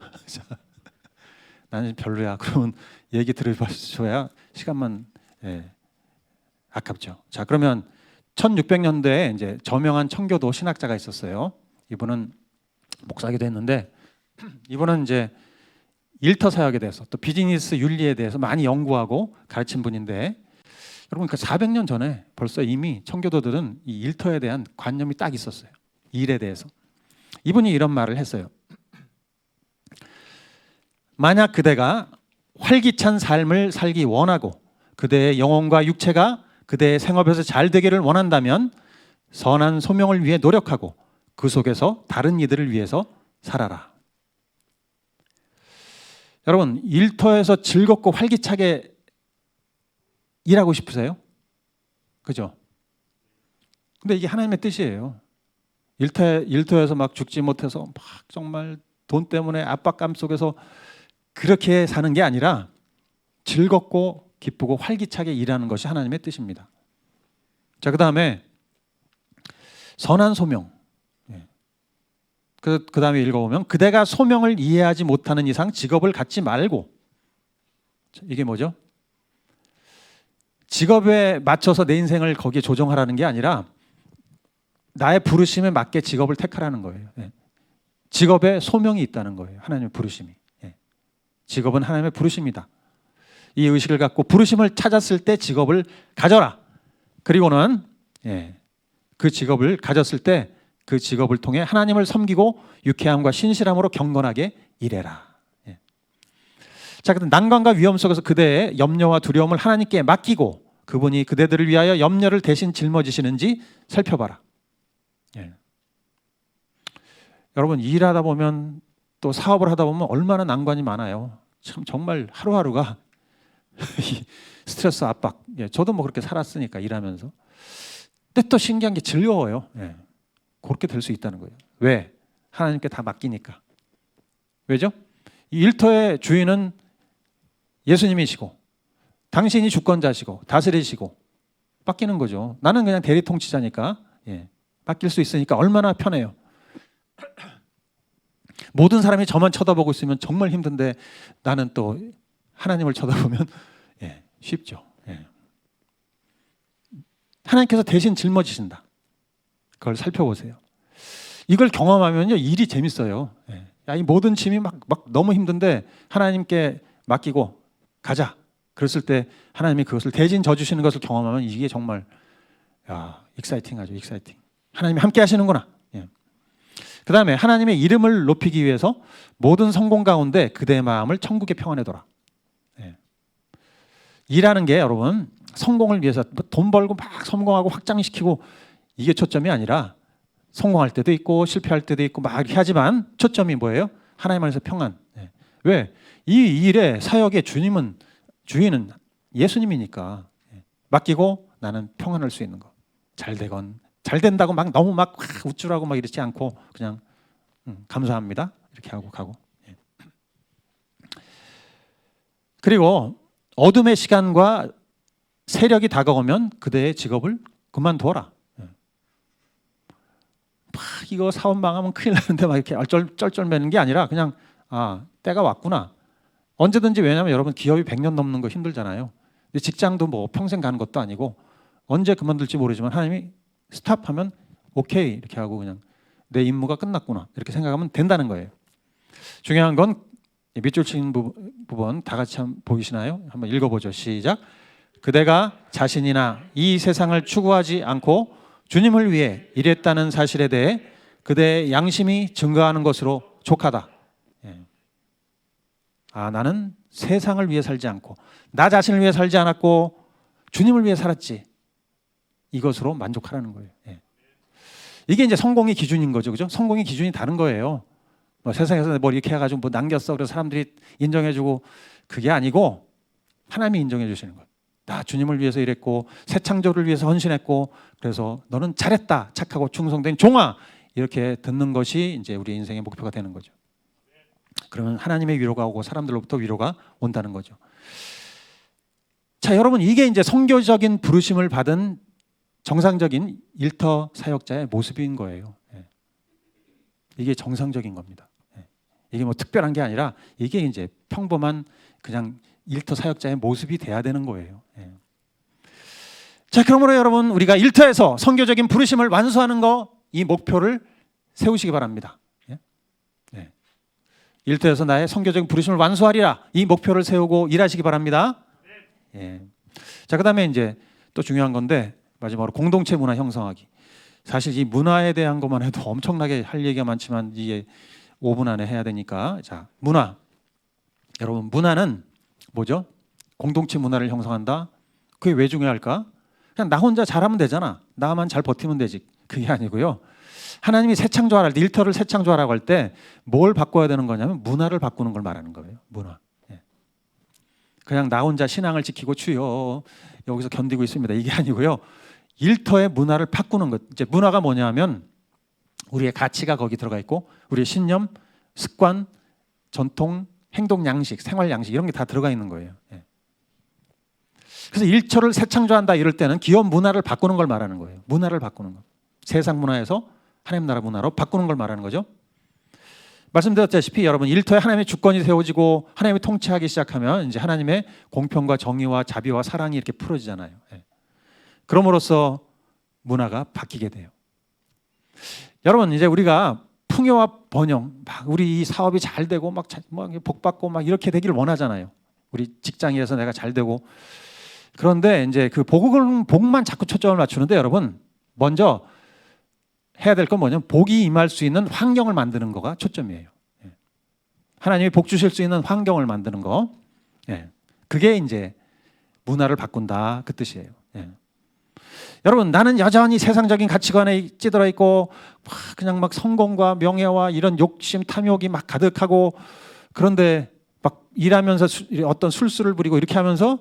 나는 별로야. 그러면 얘기 들으셔야 시간만, 예, 아깝죠. 자, 그러면 1600년대에 이제 저명한 청교도 신학자가 있었어요. 이분은 목사기도 했는데, 이분은 이제 일터 사역에 대해서, 또 비즈니스 윤리에 대해서 많이 연구하고 가르친 분인데, 여러분 그 400년 전에 벌써 이미 청교도들은 이 일터에 대한 관념이 딱 있었어요. 일에 대해서. 이분이 이런 말을 했어요. 만약 그대가 활기찬 삶을 살기 원하고 그대의 영혼과 육체가 그대의 생업에서 잘 되기를 원한다면 선한 소명을 위해 노력하고 그 속에서 다른 이들을 위해서 살아라. 여러분 일터에서 즐겁고 활기차게 일하고 싶으세요? 그죠? 근데 이게 하나님의 뜻이에요. 일터에서 막 죽지 못해서 막 정말 돈 때문에 압박감 속에서 그렇게 사는 게 아니라 즐겁고 기쁘고 활기차게 일하는 것이 하나님의 뜻입니다. 자, 그 다음에 선한 소명. 그 다음에 읽어보면 그대가 소명을 이해하지 못하는 이상 직업을 갖지 말고. 이게 뭐죠? 직업에 맞춰서 내 인생을 거기에 조정하라는 게 아니라 나의 부르심에 맞게 직업을 택하라는 거예요. 직업에 소명이 있다는 거예요. 하나님의 부르심이. 직업은 하나님의 부르심이다. 이 의식을 갖고 부르심을 찾았을 때 직업을 가져라. 그리고는 그 직업을 가졌을 때 그 직업을 통해 하나님을 섬기고 유쾌함과 신실함으로 경건하게 일해라. 자, 그럼 난관과 위험 속에서 그대의 염려와 두려움을 하나님께 맡기고 그분이 그대들을 위하여 염려를 대신 짊어지시는지 살펴봐라. 여러분 일하다 보면 또 사업을 하다 보면 얼마나 난관이 많아요. 참 정말 하루하루가 스트레스 압박. 저도 뭐 그렇게 살았으니까 일하면서. 근데 또 신기한 게 즐거워요. 그렇게 될 수 있다는 거예요. 왜? 하나님께 다 맡기니까. 왜죠? 이 일터의 주인은 예수님이시고 당신이 주권자시고 다스리시고 맡기는 거죠. 나는 그냥 대리통치자니까 맡길 수 있으니까 얼마나 편해요. 모든 사람이 저만 쳐다보고 있으면 정말 힘든데 나는 또 하나님을 쳐다보면 쉽죠. 하나님께서 대신 짊어지신다. 그걸 살펴보세요. 이걸 경험하면요, 일이 재밌어요. 예. 야, 이 모든 짐이 막 너무 힘든데 하나님께 맡기고 가자. 그랬을 때 하나님이 그것을 대신 져주시는 것을 경험하면 이게 정말 익사이팅하죠. 익사이팅. 하나님이 함께 하시는구나. 예. 그 다음에 하나님의 이름을 높이기 위해서 모든 성공 가운데 그대의 마음을 천국의 평안에 둬라. 예. 일하는 게 여러분 성공을 위해서 돈 벌고 막 성공하고 확장시키고 이게 초점이 아니라 성공할 때도 있고 실패할 때도 있고 막 이렇게 하지만 초점이 뭐예요? 하나님 안에서 평안. 예. 왜? 이 일의 사역의 주인은 예수님이니까. 예. 맡기고 나는 평안할 수 있는 거. 잘 되건 잘 된다고 막 너무 막 우쭐하고 막 이러지 않고 그냥 감사합니다 이렇게 하고 가고. 예. 그리고 어둠의 시간과 세력이 다가오면 그대의 직업을 그만둬라. 막 이거 사업 망하면 큰일 나는데 막 이렇게 쩔쩔매는 게 아니라 그냥 때가 왔구나. 언제든지. 왜냐하면 여러분 기업이 100년 넘는 거 힘들잖아요. 근데 직장도 뭐 평생 가는 것도 아니고 언제 그만둘지 모르지만 하나님이 스탑하면 오케이 이렇게 하고 그냥 내 임무가 끝났구나 이렇게 생각하면 된다는 거예요. 중요한 건 밑줄 친 부분 다 같이 한번 보이시나요? 한번 읽어보죠. 시작. 그대가 자신이나 이 세상을 추구하지 않고 주님을 위해 일했다는 사실에 대해 그대의 양심이 증거하는 것으로 족하다. 예. 나는 세상을 위해 살지 않고 나 자신을 위해 살지 않았고 주님을 위해 살았지. 이것으로 만족하라는 거예요. 예. 이게 이제 성공의 기준인 거죠, 그죠? 성공의 기준이 다른 거예요. 뭐 세상에서 뭐 이렇게 해가지고 뭐 남겼어, 그래서 사람들이 인정해주고 그게 아니고 하나님이 인정해 주시는 거예요. 나 주님을 위해서 일했고 새 창조를 위해서 헌신했고 그래서 너는 잘했다, 착하고 충성된 종아 이렇게 듣는 것이 이제 우리 인생의 목표가 되는 거죠. 그러면 하나님의 위로가 오고 사람들로부터 위로가 온다는 거죠. 자, 여러분 이게 이제 선교적인 부르심을 받은 정상적인 일터 사역자의 모습인 거예요. 예. 이게 정상적인 겁니다. 예. 이게 뭐 특별한 게 아니라 이게 이제 평범한 그냥 일터 사역자의 모습이 돼야 되는 거예요. 예. 자, 그러므로 여러분 우리가 일터에서 선교적인 부르심을 완수하는 거 이 목표를 세우시기 바랍니다. 예. 예. 일터에서 나의 선교적인 부르심을 완수하리라 이 목표를 세우고 일하시기 바랍니다. 예. 자, 그다음에 이제 또 중요한 건데 마지막으로 공동체 문화 형성하기. 사실 이 문화에 대한 것만 해도 엄청나게 할 얘기가 많지만 이게 5분 안에 해야 되니까. 자, 문화. 여러분 문화는 뭐죠? 공동체 문화를 형성한다. 그게 왜 중요할까? 그냥 나 혼자 잘하면 되잖아. 나만 잘 버티면 되지. 그게 아니고요. 하나님이 새 창조하라, 일터를 새 창조하라고 할 때 뭘 바꿔야 되는 거냐면 문화를 바꾸는 걸 말하는 거예요. 문화. 예. 그냥 나 혼자 신앙을 지키고 주여 여기서 견디고 있습니다. 이게 아니고요. 일터의 문화를 바꾸는 것. 이제 문화가 뭐냐면 우리의 가치가 거기 들어가 있고 우리의 신념, 습관, 전통, 행동 양식, 생활 양식 이런 게 다 들어가 있는 거예요. 예. 그래서 일터를 새 창조한다 이럴 때는 기업 문화를 바꾸는 걸 말하는 거예요. 문화를 바꾸는 거. 세상 문화에서 하나님 나라 문화로 바꾸는 걸 말하는 거죠. 말씀드렸다시피 여러분 일터에 하나님의 주권이 세워지고 하나님이 통치하기 시작하면 이제 하나님의 공평과 정의와 자비와 사랑이 이렇게 풀어지잖아요. 예. 그럼으로써 문화가 바뀌게 돼요. 여러분 이제 우리가 풍요와 번영, 막 우리 이 사업이 잘 되고 막 복 받고 막 이렇게 되기를 원하잖아요. 우리 직장에서 내가 잘 되고. 그런데 이제 그 복만 자꾸 초점을 맞추는데 여러분 먼저 해야 될 건 뭐냐면 복이 임할 수 있는 환경을 만드는 거가 초점이에요. 예. 하나님이 복 주실 수 있는 환경을 만드는 거. 예. 그게 이제 문화를 바꾼다 그 뜻이에요. 예. 여러분 나는 여전히 세상적인 가치관에 찌들어 있고 그냥 막 성공과 명예와 이런 욕심 탐욕이 막 가득하고 그런데 막 일하면서 어떤 술수를 부리고 이렇게 하면서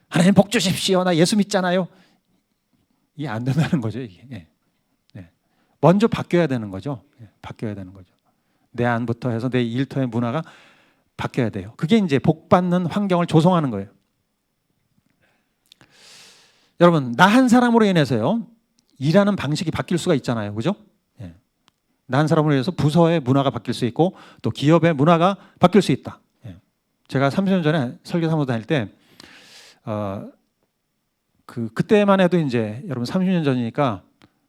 하나님 복 주십시오 나 예수 믿잖아요. 이게 안 된다는 거죠. 이게. 예. 예. 먼저 바뀌어야 되는 거죠. 예. 바뀌어야 되는 거죠. 내 안부터 해서 내 일터의 문화가 바뀌어야 돼요. 그게 이제 복 받는 환경을 조성하는 거예요. 여러분 나 한 사람으로 인해서요 일하는 방식이 바뀔 수가 있잖아요, 그죠? 예. 나 한 사람으로 인해서 부서의 문화가 바뀔 수 있고 또 기업의 문화가 바뀔 수 있다. 예. 제가 30년 전에 설교사무소 다닐 때 그때만 해도 이제 여러분 30년 전이니까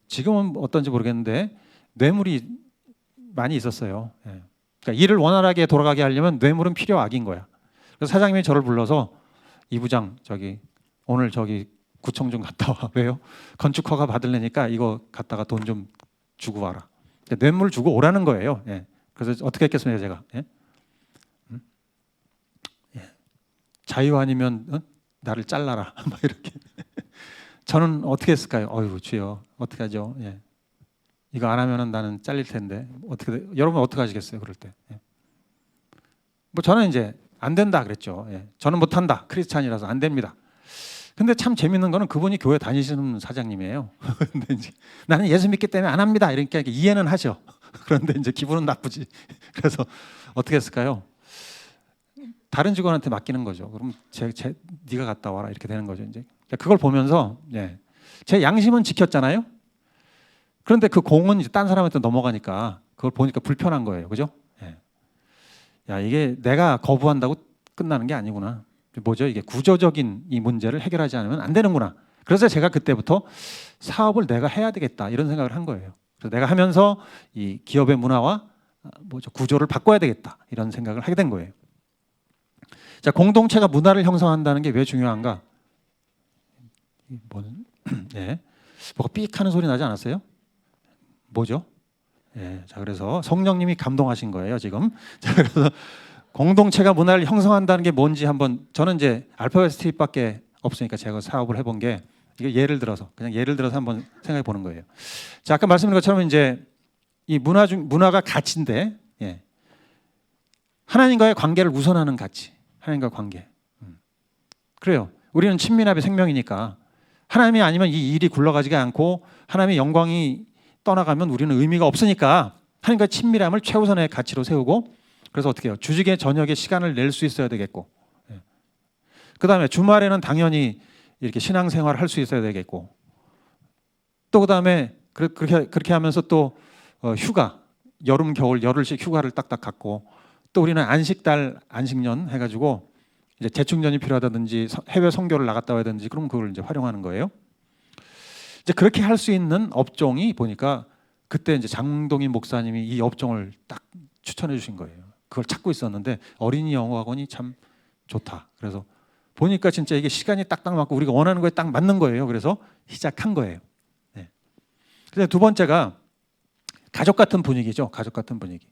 지금은 어떤지 모르겠는데 뇌물이 많이 있었어요. 예. 그러니까 일을 원활하게 돌아가게 하려면 뇌물은 필요악인 거야. 그래서 사장님이 저를 불러서 이 부장 저기 오늘 저기 구청 좀 갔다 와. 왜요? 건축 허가 받으려니까 이거 갖다가 돈 좀 주고 와라. 뇌물 주고 오라는 거예요. 예. 그래서 어떻게 했겠습니까 제가? 예? 예. 자유 아니면 나를 잘라라. 막 이렇게. 저는 어떻게 했을까요? 어휴 주여 어떻게 하죠? 예. 이거 안 하면은 나는 잘릴 텐데 여러분 어떻게 하시겠어요? 그럴 때. 예. 뭐 저는 이제 안 된다 그랬죠. 예. 저는 못한다. 크리스찬이라서 안 됩니다. 근데 참 재밌는 거는 그분이 교회 다니시는 사장님이에요. 근데 이제 나는 예수 믿기 때문에 안 합니다. 이러니까 이해는 하죠. 그런데 이제 기분은 나쁘지. 그래서 어떻게 했을까요? 다른 직원한테 맡기는 거죠. 그럼 네가 갔다 와라 이렇게 되는 거죠. 이제 그걸 보면서 예. 제 양심은 지켰잖아요. 그런데 그 공은 이제 딴 사람한테 넘어가니까 그걸 보니까 불편한 거예요. 그죠? 예. 야 이게 내가 거부한다고 끝나는 게 아니구나. 뭐죠? 이게 구조적인 이 문제를 해결하지 않으면 안 되는구나. 그래서 제가 그때부터 사업을 내가 해야 되겠다 이런 생각을 한 거예요. 그래서 내가 하면서 이 기업의 문화와 뭐죠? 구조를 바꿔야 되겠다 이런 생각을 하게 된 거예요. 자, 공동체가 문화를 형성한다는 게 왜 중요한가? 예, 뭐가 삑 하는 소리 나지 않았어요? 뭐죠? 예, 자 그래서 성령님이 감동하신 거예요 지금. 자 그래서 공동체가 문화를 형성한다는 게 뭔지 한번 저는 이제 알파벳 스트립밖에 없으니까 제가 사업을 해본 게 이게 예를 들어서 한번 생각해 보는 거예요. 자 아까 말씀드린 것처럼 이제 이 문화가 가치인데 예. 하나님과의 관계를 우선하는 가치, 하나님과 관계. 그래요. 우리는 친밀함의 생명이니까 하나님이 아니면 이 일이 굴러가지가 않고 하나님의 영광이 떠나가면 우리는 의미가 없으니까 하나님과 친밀함을 최우선의 가치로 세우고 그래서 어떻게 해요? 주직에 저녁에 시간을 낼 수 있어야 되겠고 그다음에 주말에는 당연히 이렇게 신앙생활을 할 수 있어야 되겠고 또 그다음에 그렇게 하면서 또 휴가 여름 겨울 열흘씩 휴가를 딱딱 갖고 또 우리는 안식달 안식년 해가지고 이제 재충전이 필요하다든지 해외 선교를 나갔다 와야든지 그럼 그걸 이제 활용하는 거예요. 이제 그렇게 할 수 있는 업종이 보니까 그때 이제 장동인 목사님이 이 업종을 딱 추천해 주신 거예요. 그걸 찾고 있었는데 어린이 영어학원이 참 좋다. 그래서 보니까 진짜 이게 시간이 딱딱 맞고 우리가 원하는 거에 딱 맞는 거예요. 그래서 시작한 거예요. 네. 근데 두 번째가 가족 같은 분위기죠. 가족 같은 분위기.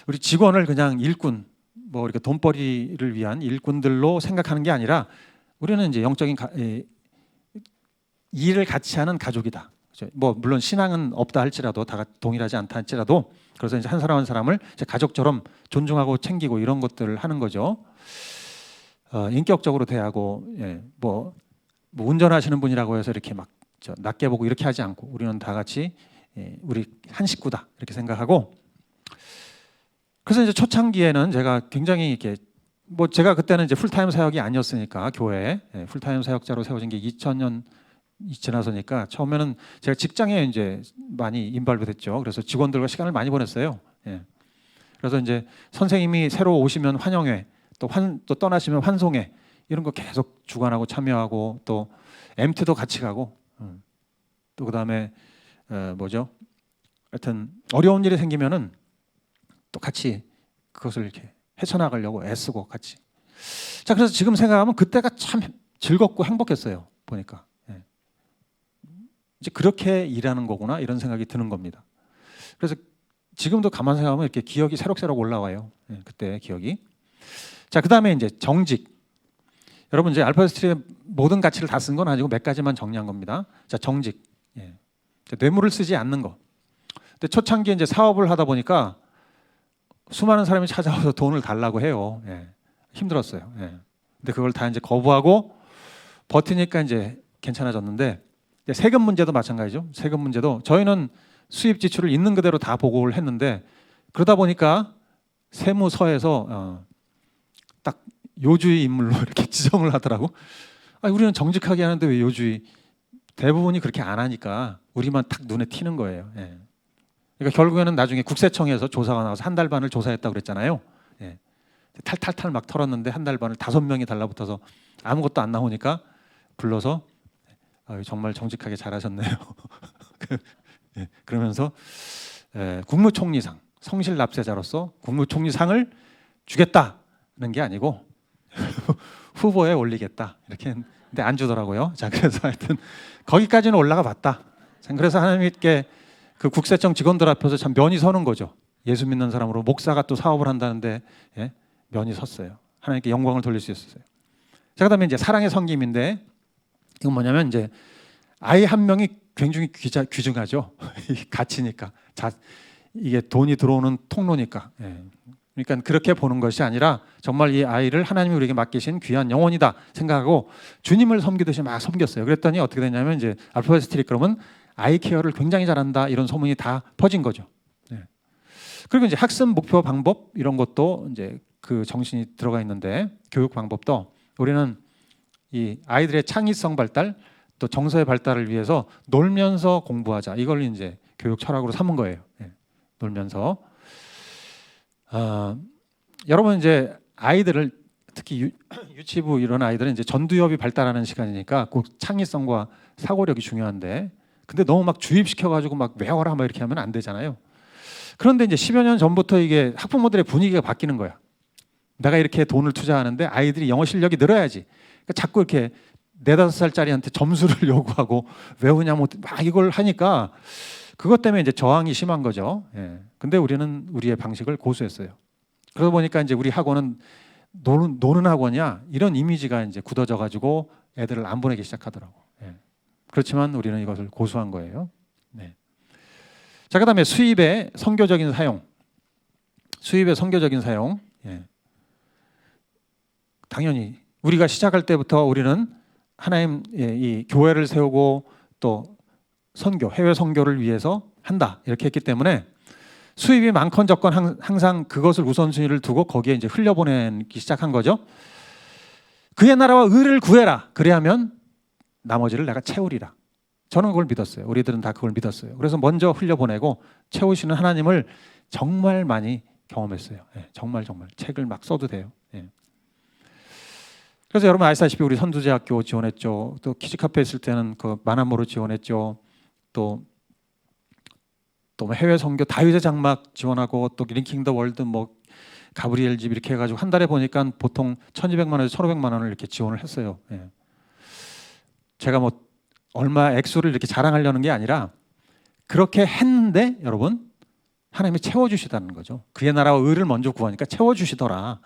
우리 직원을 그냥 일꾼, 뭐 이렇게 돈벌이를 위한 일꾼들로 생각하는 게 아니라 우리는 이제 영적인 일을 같이 하는 가족이다. 그렇죠? 뭐 물론 신앙은 없다 할지라도 다 동일하지 않다 할지라도 그래서 이제 한 사람 한 사람을 이제 가족처럼 존중하고 챙기고 이런 것들을 하는 거죠. 인격적으로 대하고 예, 뭐 운전하시는 분이라고 해서 이렇게 막 낮게 보고 이렇게 하지 않고 우리는 다 같이 예, 우리 한 식구다 이렇게 생각하고 그래서 이제 초창기에는 제가 굉장히 이렇게 뭐 제가 그때는 이제 풀타임 사역이 아니었으니까 교회에 예, 풀타임 사역자로 세워진 게 2000년 지나서니까 처음에는 제가 직장에 이제 많이 인발부 됐죠. 그래서 직원들과 시간을 많이 보냈어요. 예. 그래서 이제 선생님이 새로 오시면 환영회, 또 떠나시면 환송회 이런 거 계속 주관하고 참여하고 또 MT도 같이 가고 또 그다음에 뭐죠? 하여튼 어려운 일이 생기면은 또 같이 그것을 이렇게 헤쳐나가려고 애쓰고 같이. 자 그래서 지금 생각하면 그때가 참 즐겁고 행복했어요. 보니까. 이제 그렇게 일하는 거구나 이런 생각이 드는 겁니다. 그래서 지금도 가만 생각하면 이렇게 기억이 새록새록 올라와요. 예, 그때 기억이. 자, 그다음에 이제 정직. 여러분 이제 알파스트의 모든 가치를 다 쓴 건 아니고 몇 가지만 정리한 겁니다. 자, 정직. 예. 뇌물을 쓰지 않는 거. 근데 초창기에 이제 사업을 하다 보니까 수많은 사람이 찾아와서 돈을 달라고 해요. 예. 힘들었어요. 예. 근데 그걸 다 이제 거부하고 버티니까 이제 괜찮아졌는데 세금 문제도 마찬가지죠. 세금 문제도 저희는 수입 지출을 있는 그대로 다 보고를 했는데 그러다 보니까 세무서에서 딱 요주의 인물로 이렇게 지정을 하더라고. 우리는 정직하게 하는데 왜 요주의? 대부분이 그렇게 안 하니까 우리만 딱 눈에 튀는 거예요. 예. 그러니까 결국에는 나중에 국세청에서 조사가 나와서 한 달 반을 조사했다고 그랬잖아요. 예. 탈탈탈 막 털었는데 한 달 반을 5명이 달라붙어서 아무것도 안 나오니까 불러서 정말 정직하게 잘하셨네요. 그러면서 국무총리상 성실 납세자로서 국무총리상을 주겠다는 게 아니고 후보에 올리겠다 이렇게 했는데 안 주더라고요. 자, 그래서 하여튼 거기까지는 올라가 봤다. 그래서 하나님께 그 국세청 직원들 앞에서 참 면이 서는 거죠. 예수 믿는 사람으로 목사가 또 사업을 한다는데 면이 섰어요. 하나님께 영광을 돌릴 수 있었어요. 자, 그다음에 이제 사랑의 섬김인데 이건 뭐냐면 이제 아이 한 명이 굉장히 귀중하죠. 가치니까. 이게 돈이 들어오는 통로니까. 그러니까 그렇게 보는 것이 아니라 정말 이 아이를 하나님이 우리에게 맡기신 귀한 영혼이다 생각하고 주님을 섬기듯이 막 섬겼어요. 그랬더니 어떻게 됐냐면 이제 알파벳 스트릿 그러면 아이 케어를 굉장히 잘한다 이런 소문이 다 퍼진 거죠. 그리고 이제 학습 목표 방법 이런 것도 이제 그 정신이 들어가 있는데 교육 방법도 우리는 이 아이들의 창의성 발달 또 정서의 발달을 위해서 놀면서 공부하자 이걸 이제 교육 철학으로 삼은 거예요. 놀면서 여러분 이제 아이들을 특히 유치부 이런 아이들은 이제 전두엽이 발달하는 시간이니까 꼭 창의성과 사고력이 중요한데 근데 너무 막 주입시켜가지고 막 외워라 막 이렇게 하면 안 되잖아요. 그런데 이제 10여 년 전부터 이게 학부모들의 분위기가 바뀌는 거야. 내가 이렇게 돈을 투자하는데 아이들이 영어 실력이 늘어야지. 그러니까 자꾸 이렇게 4, 5살짜리한테 점수를 요구하고 외우냐 뭐 막 이걸 하니까 그것 때문에 이제 저항이 심한 거죠. 근데 우리는 우리의 방식을 고수했어요. 그러다 보니까 이제 우리 학원은 노는 학원이야 이런 이미지가 이제 굳어져 가지고 애들을 안 보내기 시작하더라고. 그렇지만 우리는 이것을 고수한 거예요. 자, 그다음에 수입의 선교적인 사용. 수입의 선교적인 사용. 당연히 우리가 시작할 때부터 우리는 하나님 이 교회를 세우고 또 선교, 해외 선교를 위해서 한다 이렇게 했기 때문에 수입이 많건 적건 항상 그것을 우선순위를 두고 거기에 이제 흘려보내기 시작한 거죠. 그의 나라와 의를 구해라. 그래야면 나머지를 내가 채우리라. 저는 그걸 믿었어요. 우리들은 다 그걸 믿었어요. 그래서 먼저 흘려보내고 채우시는 하나님을 정말 많이 경험했어요. 정말 책을 막 써도 돼요. 그래서 여러분 아시다시피 우리 선두제학교 지원했죠. 또 키즈카페 있을 때는 그 만함으로 지원했죠. 또 해외 선교 다윗의 장막 지원하고 또 링킹 더 월드 뭐 가브리엘 집 이렇게 해가지고 한 달에 보니까 보통 1,200만 원에서 1,500만 원을 이렇게 지원을 했어요. 제가 뭐 얼마 액수를 이렇게 자랑하려는 게 아니라 그렇게 했는데 여러분 하나님이 채워주시다는 거죠. 그의 나라와 의를 먼저 구하니까 채워주시더라.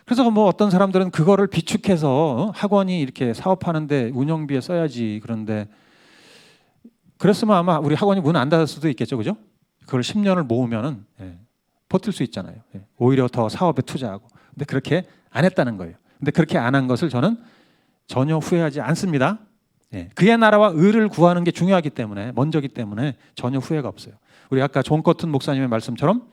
그래서 뭐 어떤 사람들은 그거를 비축해서 학원이 이렇게 사업하는데 운영비에 써야지 그런데 그랬으면 아마 우리 학원이 문 안 닫을 수도 있겠죠, 그죠? 그걸 10년을 모으면은 버틸 수 있잖아요. 오히려 더 사업에 투자하고. 근데 그렇게 안 했다는 거예요. 근데 그렇게 안 한 것을 저는 전혀 후회하지 않습니다. 그의 나라와 의를 구하는 게 중요하기 때문에 먼저기 때문에 전혀 후회가 없어요. 우리 아까 존 커튼 목사님의 말씀처럼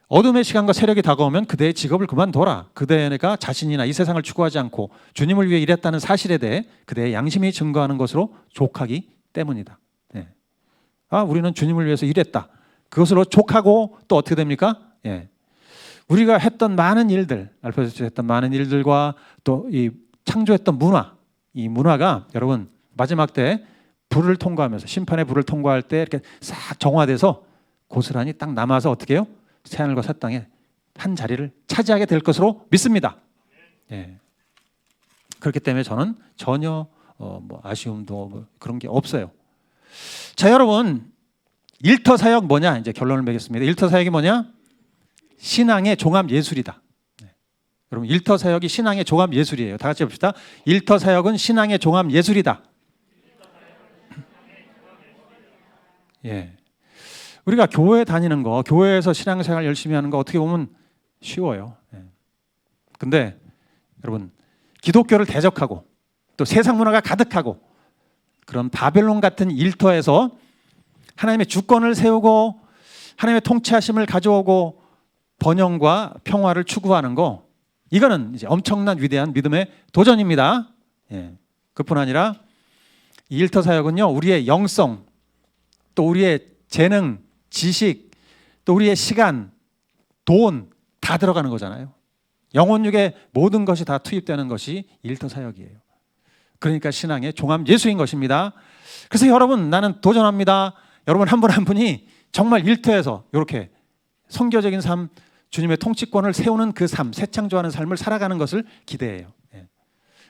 어둠의 시간과 세력이 다가오면 그대의 직업을 그만둬라. 그대가 자신이나 이 세상을 추구하지 않고 주님을 위해 일했다는 사실에 대해 그대의 양심이 증거하는 것으로 족하기 때문이다. 우리는 주님을 위해서 일했다. 그것으로 족하고 또 어떻게 됩니까? 우리가 했던 많은 일들, 알파벳에서 했던 많은 일들과 또 이 창조했던 문화, 이 문화가 여러분 마지막 때 불을 통과하면서 심판의 불을 통과할 때 이렇게 싹 정화돼서 고스란히 딱 남아서 어떻게 해요? 새하늘과 새 땅에 한 자리를 차지하게 될 것으로 믿습니다. 그렇기 때문에 저는 전혀 뭐 아쉬움도 뭐 그런 게 없어요. 자, 여러분 일터 사역 뭐냐? 이제 결론을 매겠습니다. 일터 사역이 뭐냐? 신앙의 종합 예술이다. 여러분 일터 사역이 신앙의 종합 예술이에요. 다 같이 봅시다. 일터 사역은 신앙의 종합 예술이다. 우리가 교회 다니는 거, 교회에서 신앙생활 열심히 하는 거 어떻게 보면 쉬워요. 근데 여러분 기독교를 대적하고 또 세상 문화가 가득하고 그런 바벨론 같은 일터에서 하나님의 주권을 세우고 하나님의 통치하심을 가져오고 번영과 평화를 추구하는 거 이거는 이제 엄청난 위대한 믿음의 도전입니다. 그뿐 아니라 이 일터 사역은요 우리의 영성 또 우리의 재능, 지식, 또 우리의 시간, 돈 다 들어가는 거잖아요. 영혼육의 모든 것이 다 투입되는 것이 일터 사역이에요. 그러니까 신앙의 종합 예수인 것입니다. 그래서 여러분, 나는 도전합니다. 여러분 한 분 한 분이 정말 일터에서 이렇게 선교적인 삶, 주님의 통치권을 세우는 그 삶, 새 창조하는 삶을 살아가는 것을 기대해요. 예.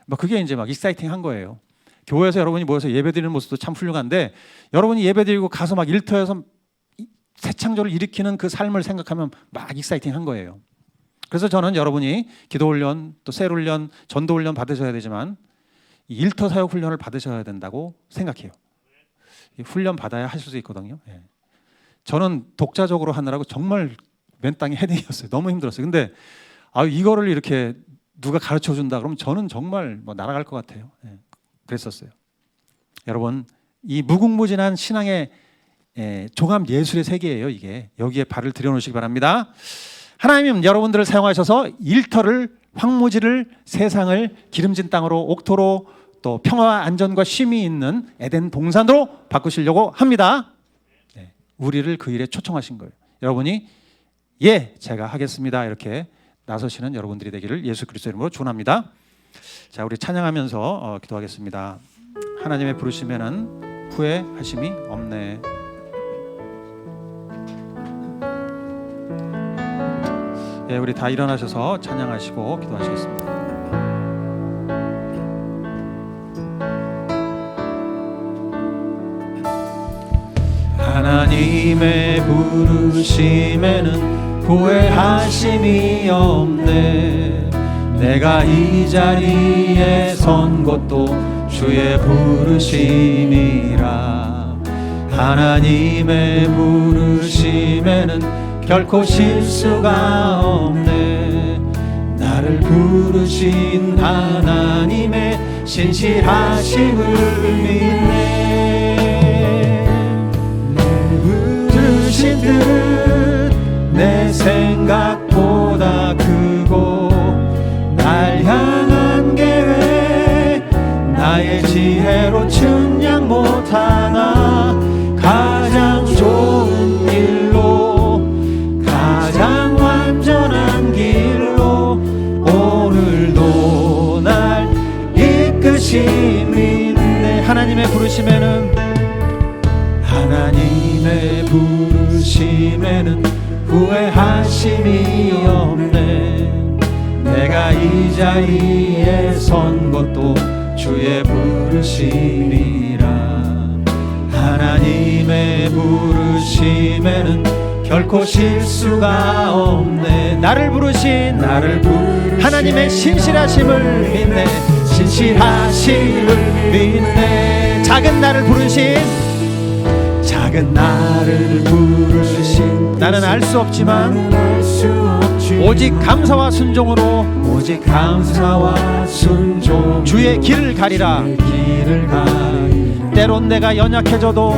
뭐 그게 이제 막 익사이팅한 거예요. 교회에서 여러분이 모여서 예배드리는 모습도 참 훌륭한데, 여러분이 예배드리고 가서 막 일터에서 새 창조를 일으키는 그 삶을 생각하면 막 익사이팅한 거예요. 그래서 저는 여러분이 기도 훈련, 또 셀 훈련, 전도 훈련 받으셔야 되지만 이 일터 사역 훈련을 받으셔야 된다고 생각해요. 훈련 받아야 할 수 있거든요. 예. 저는 독자적으로 하느라고 정말 맨 땅에 헤딩이었어요. 너무 힘들었어요. 근데 이거를 이렇게 누가 가르쳐 준다 그러면 저는 정말 뭐 날아갈 것 같아요. 예. 그랬었어요. 여러분, 이 무궁무진한 신앙의 종합 예술의 세계예요. 이게 여기에 발을 들여놓으시기 바랍니다. 하나님은 여러분들을 사용하셔서 일터를, 황무지를, 세상을 기름진 땅으로, 옥토로, 또 평화와 안전과 쉼이 있는 에덴 동산으로 바꾸시려고 합니다. 우리를 그 일에 초청하신 거예요. 여러분이 제가 하겠습니다 이렇게 나서시는 여러분들이 되기를 예수 그리스도 이름으로 축원합니다. 자, 우리 찬양하면서 기도하겠습니다. 하나님의 부르심에는 후회하심이 없네. 우리 다 일어나셔서 찬양하시고 기도하시겠습니다. 하나님의 부르심에는 후회하심이 없네. 내가 이 자리에 선 것도 주의 부르심이라. 하나님의 부르심에는 결코 실수가 없네. 나를 부르신 하나님의 신실하심을 믿네. 부르신 뜻 내 생각보다 크고, 날 향한 계획 나의 지혜로 측량 못하나. 가장 좋은 길로, 가장 완전한 길로 오늘도 날 이끄심이네. 하나님의 부르심에는, 하나님의 부르심에는 후회하심이 없네. 내가 이 자리에 선 것도 주의 부르심이라. 하나님의 부르심에는 결코 실수가 없네. 나를 부르신 하나님의 신실하심을 믿네. 신실하심을 믿네. 작은 나를 부르신 나는 알 수 없지만 오직 감사와 순종으로 주의 길을 가리라. 때론 내가 연약해져도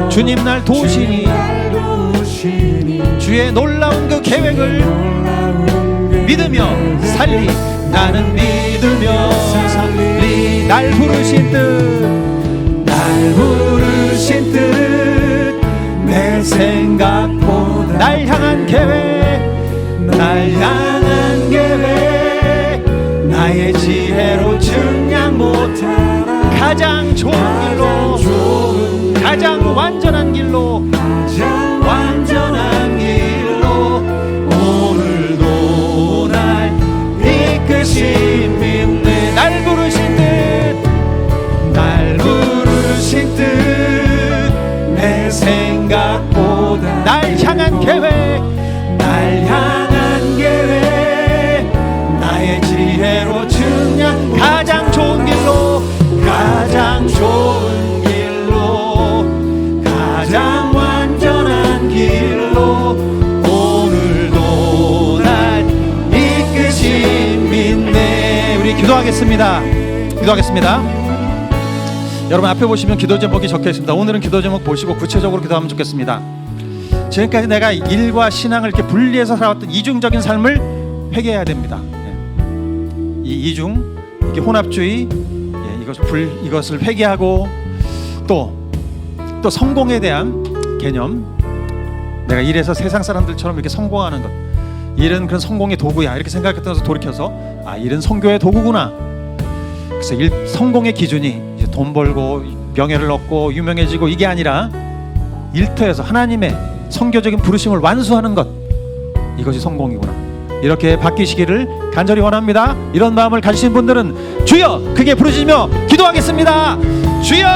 주님 날 도우시니 주의 놀라운 그 계획을 믿으며 살리. 나는 믿으며 살리. 날 부르신 뜻 내 생각보다 날 향한 계획 나의 지혜로 측량 못하나. 가장 좋은 길로, 가장 완전한 길로 오늘도 날 이끄심 믿네. 날 부르신 뜻 내 생각보다 날 향한 계획 나의 지혜로 측량. 가장 좋은 길로, 가장 완전한 길로 오늘도 날 이끄심 믿네. 우리 기도하겠습니다. 여러분 앞에 보시면 기도 제목이 적혀 있습니다. 오늘은 기도 제목 보시고 구체적으로 기도하면 좋겠습니다. 지금까지 내가 일과 신앙을 이렇게 분리해서 살아왔던 이중적인 삶을 회개해야 됩니다. 이 이중, 이게 혼합주의, 이것을 회개하고 또 성공에 대한 개념, 내가 이래서 세상 사람들처럼 이렇게 성공하는 것, 일은 그런 성공의 도구야 이렇게 생각했던 것을 돌이켜서 일은 성교의 도구구나. 그래서 성공의 기준이 이제 돈 벌고 명예를 얻고 유명해지고 이게 아니라 일터에서 하나님의 성교적인 부르심을 완수하는 것, 이것이 성공이구나, 이렇게 바뀌시기를 간절히 원합니다. 이런 마음을 가지신 분들은 주여 크게 부르시며 기도하겠습니다. 주여,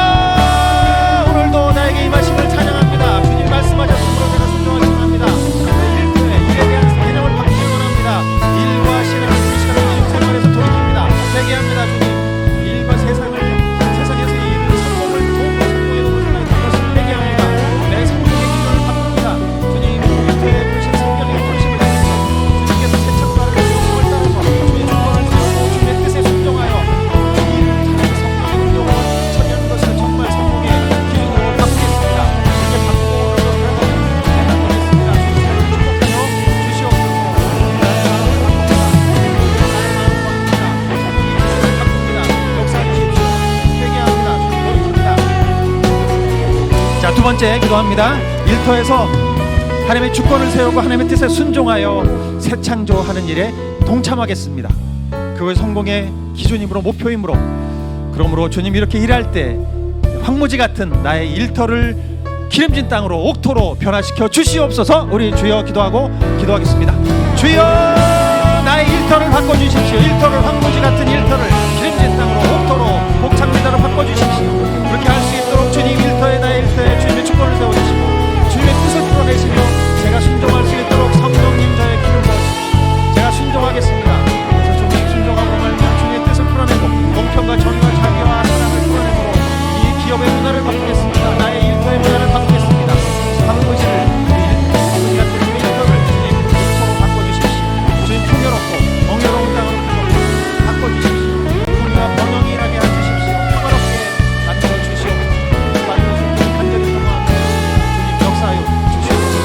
오늘도 나에게 이 말씀을 찬양합니다. 주님 말씀하셨으므로 내가 순종하기 원합니다. 일터에 일에 대한 개념을 바꾸기 원합니다. 일과 신앙을 이 시간에 생활에서 돌이킵니다. 회개합니다. 주님, 일과 세상에서 이 성공을 도움과 성공에 도움을 것을 회개합니다. 내 성공의 기준을 바꿉니다. 주님, 일터에 부르신 성경의 부르심을 따라서 주님께서 세척과를 부르심을 따라서 주의 주권을 세우고 주의 뜻에 순종하여 이 성공의 운동을 처리하는 것을 정말 성공의 기준으로 바꾸겠습니다. 이렇게 바꾸고 내가 보겠습니다. 주님을 축복하여 주시옵소서. 자, 두 번째 기도합니다. 일터에서 하나님의 주권을 세우고 하나님의 뜻에 순종하여 새 창조하는 일에 동참하겠습니다. 그것이 성공의 기준이므로 목표이므로, 그러므로 주님 이렇게 일할 때 황무지 같은 나의 일터를 기름진 땅으로 옥토로 변화시켜 주시옵소서. 우리 주여 기도하겠습니다. 주여, 나의 일터를 바꿔주십시오. 일터를 황무지 같은 일터를 기름진 땅으로 옥토로 복창미다로 바꿔주십시오. 그렇게 할 수 있도록 주님, 나의 일터에 주님의 주권을 세워주시고 주님의 뜻을 풀어내시며 제가 순종할 수 있도록 성령님 저의 기름 부어주시고 제가 순종하겠습니다. 그래서 주님 순종함으로 말미암아 주님의 뜻을 풀어내고 공평과 정의와 자비와 사랑을 풀어내므로 이 기업의 문화를 바꾸겠습니다. 나의 일터의 문화를 바꾸겠습니다. 황무지를 황무지 같은 우리 일터를 주님 일터로 바꿔주십시오. 주님 풍요롭고 엉여로운 땅으로 바꿔주십시오. 우리가 번영이 일하게 해주십시오. 평화롭게 만들어 주시옵소서. 간절히 소망합니다. 주님 역사하여 주시옵소서.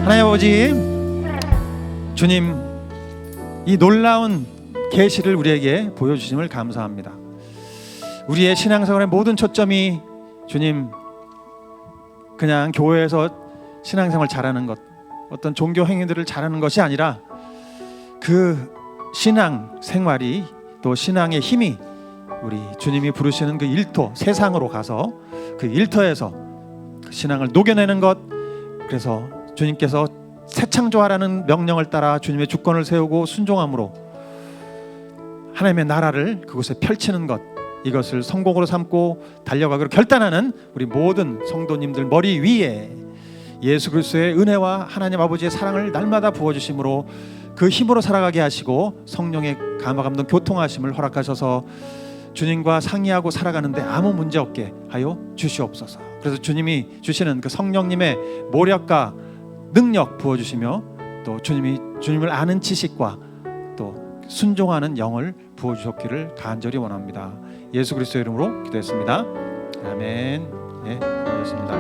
하나님 아버지, 주님 이 놀라운 계시를 우리에게 보여주심을 감사합니다. 우리의 신앙생활의 모든 초점이 주님 그냥 교회에서 신앙생활 잘하는 것, 어떤 종교 행위들을 잘하는 것이 아니라 그 신앙생활이 또 신앙의 힘이 우리 주님이 부르시는 그 일터, 세상으로 가서 그 일터에서 그 신앙을 녹여내는 것, 그래서 주님께서 새 창조하라는 명령을 따라 주님의 주권을 세우고 순종함으로 하나님의 나라를 그곳에 펼치는 것, 이것을 성공으로 삼고 달려가기로 결단하는 우리 모든 성도님들 머리 위에 예수 그리스도의 은혜와 하나님 아버지의 사랑을 날마다 부어주심으로 그 힘으로 살아가게 하시고 성령의 감화감동 교통하심을 허락하셔서 주님과 상의하고 살아가는데 아무 문제 없게 하여 주시옵소서. 그래서 주님이 주시는 그 성령님의 모력과 능력 부어주시며 또 주님을 아는 지식과 또 순종하는 영을 부어주셨기를 간절히 원합니다. 예수 그리스도의 이름으로 기도했습니다. 아멘. 네, 고맙습니다.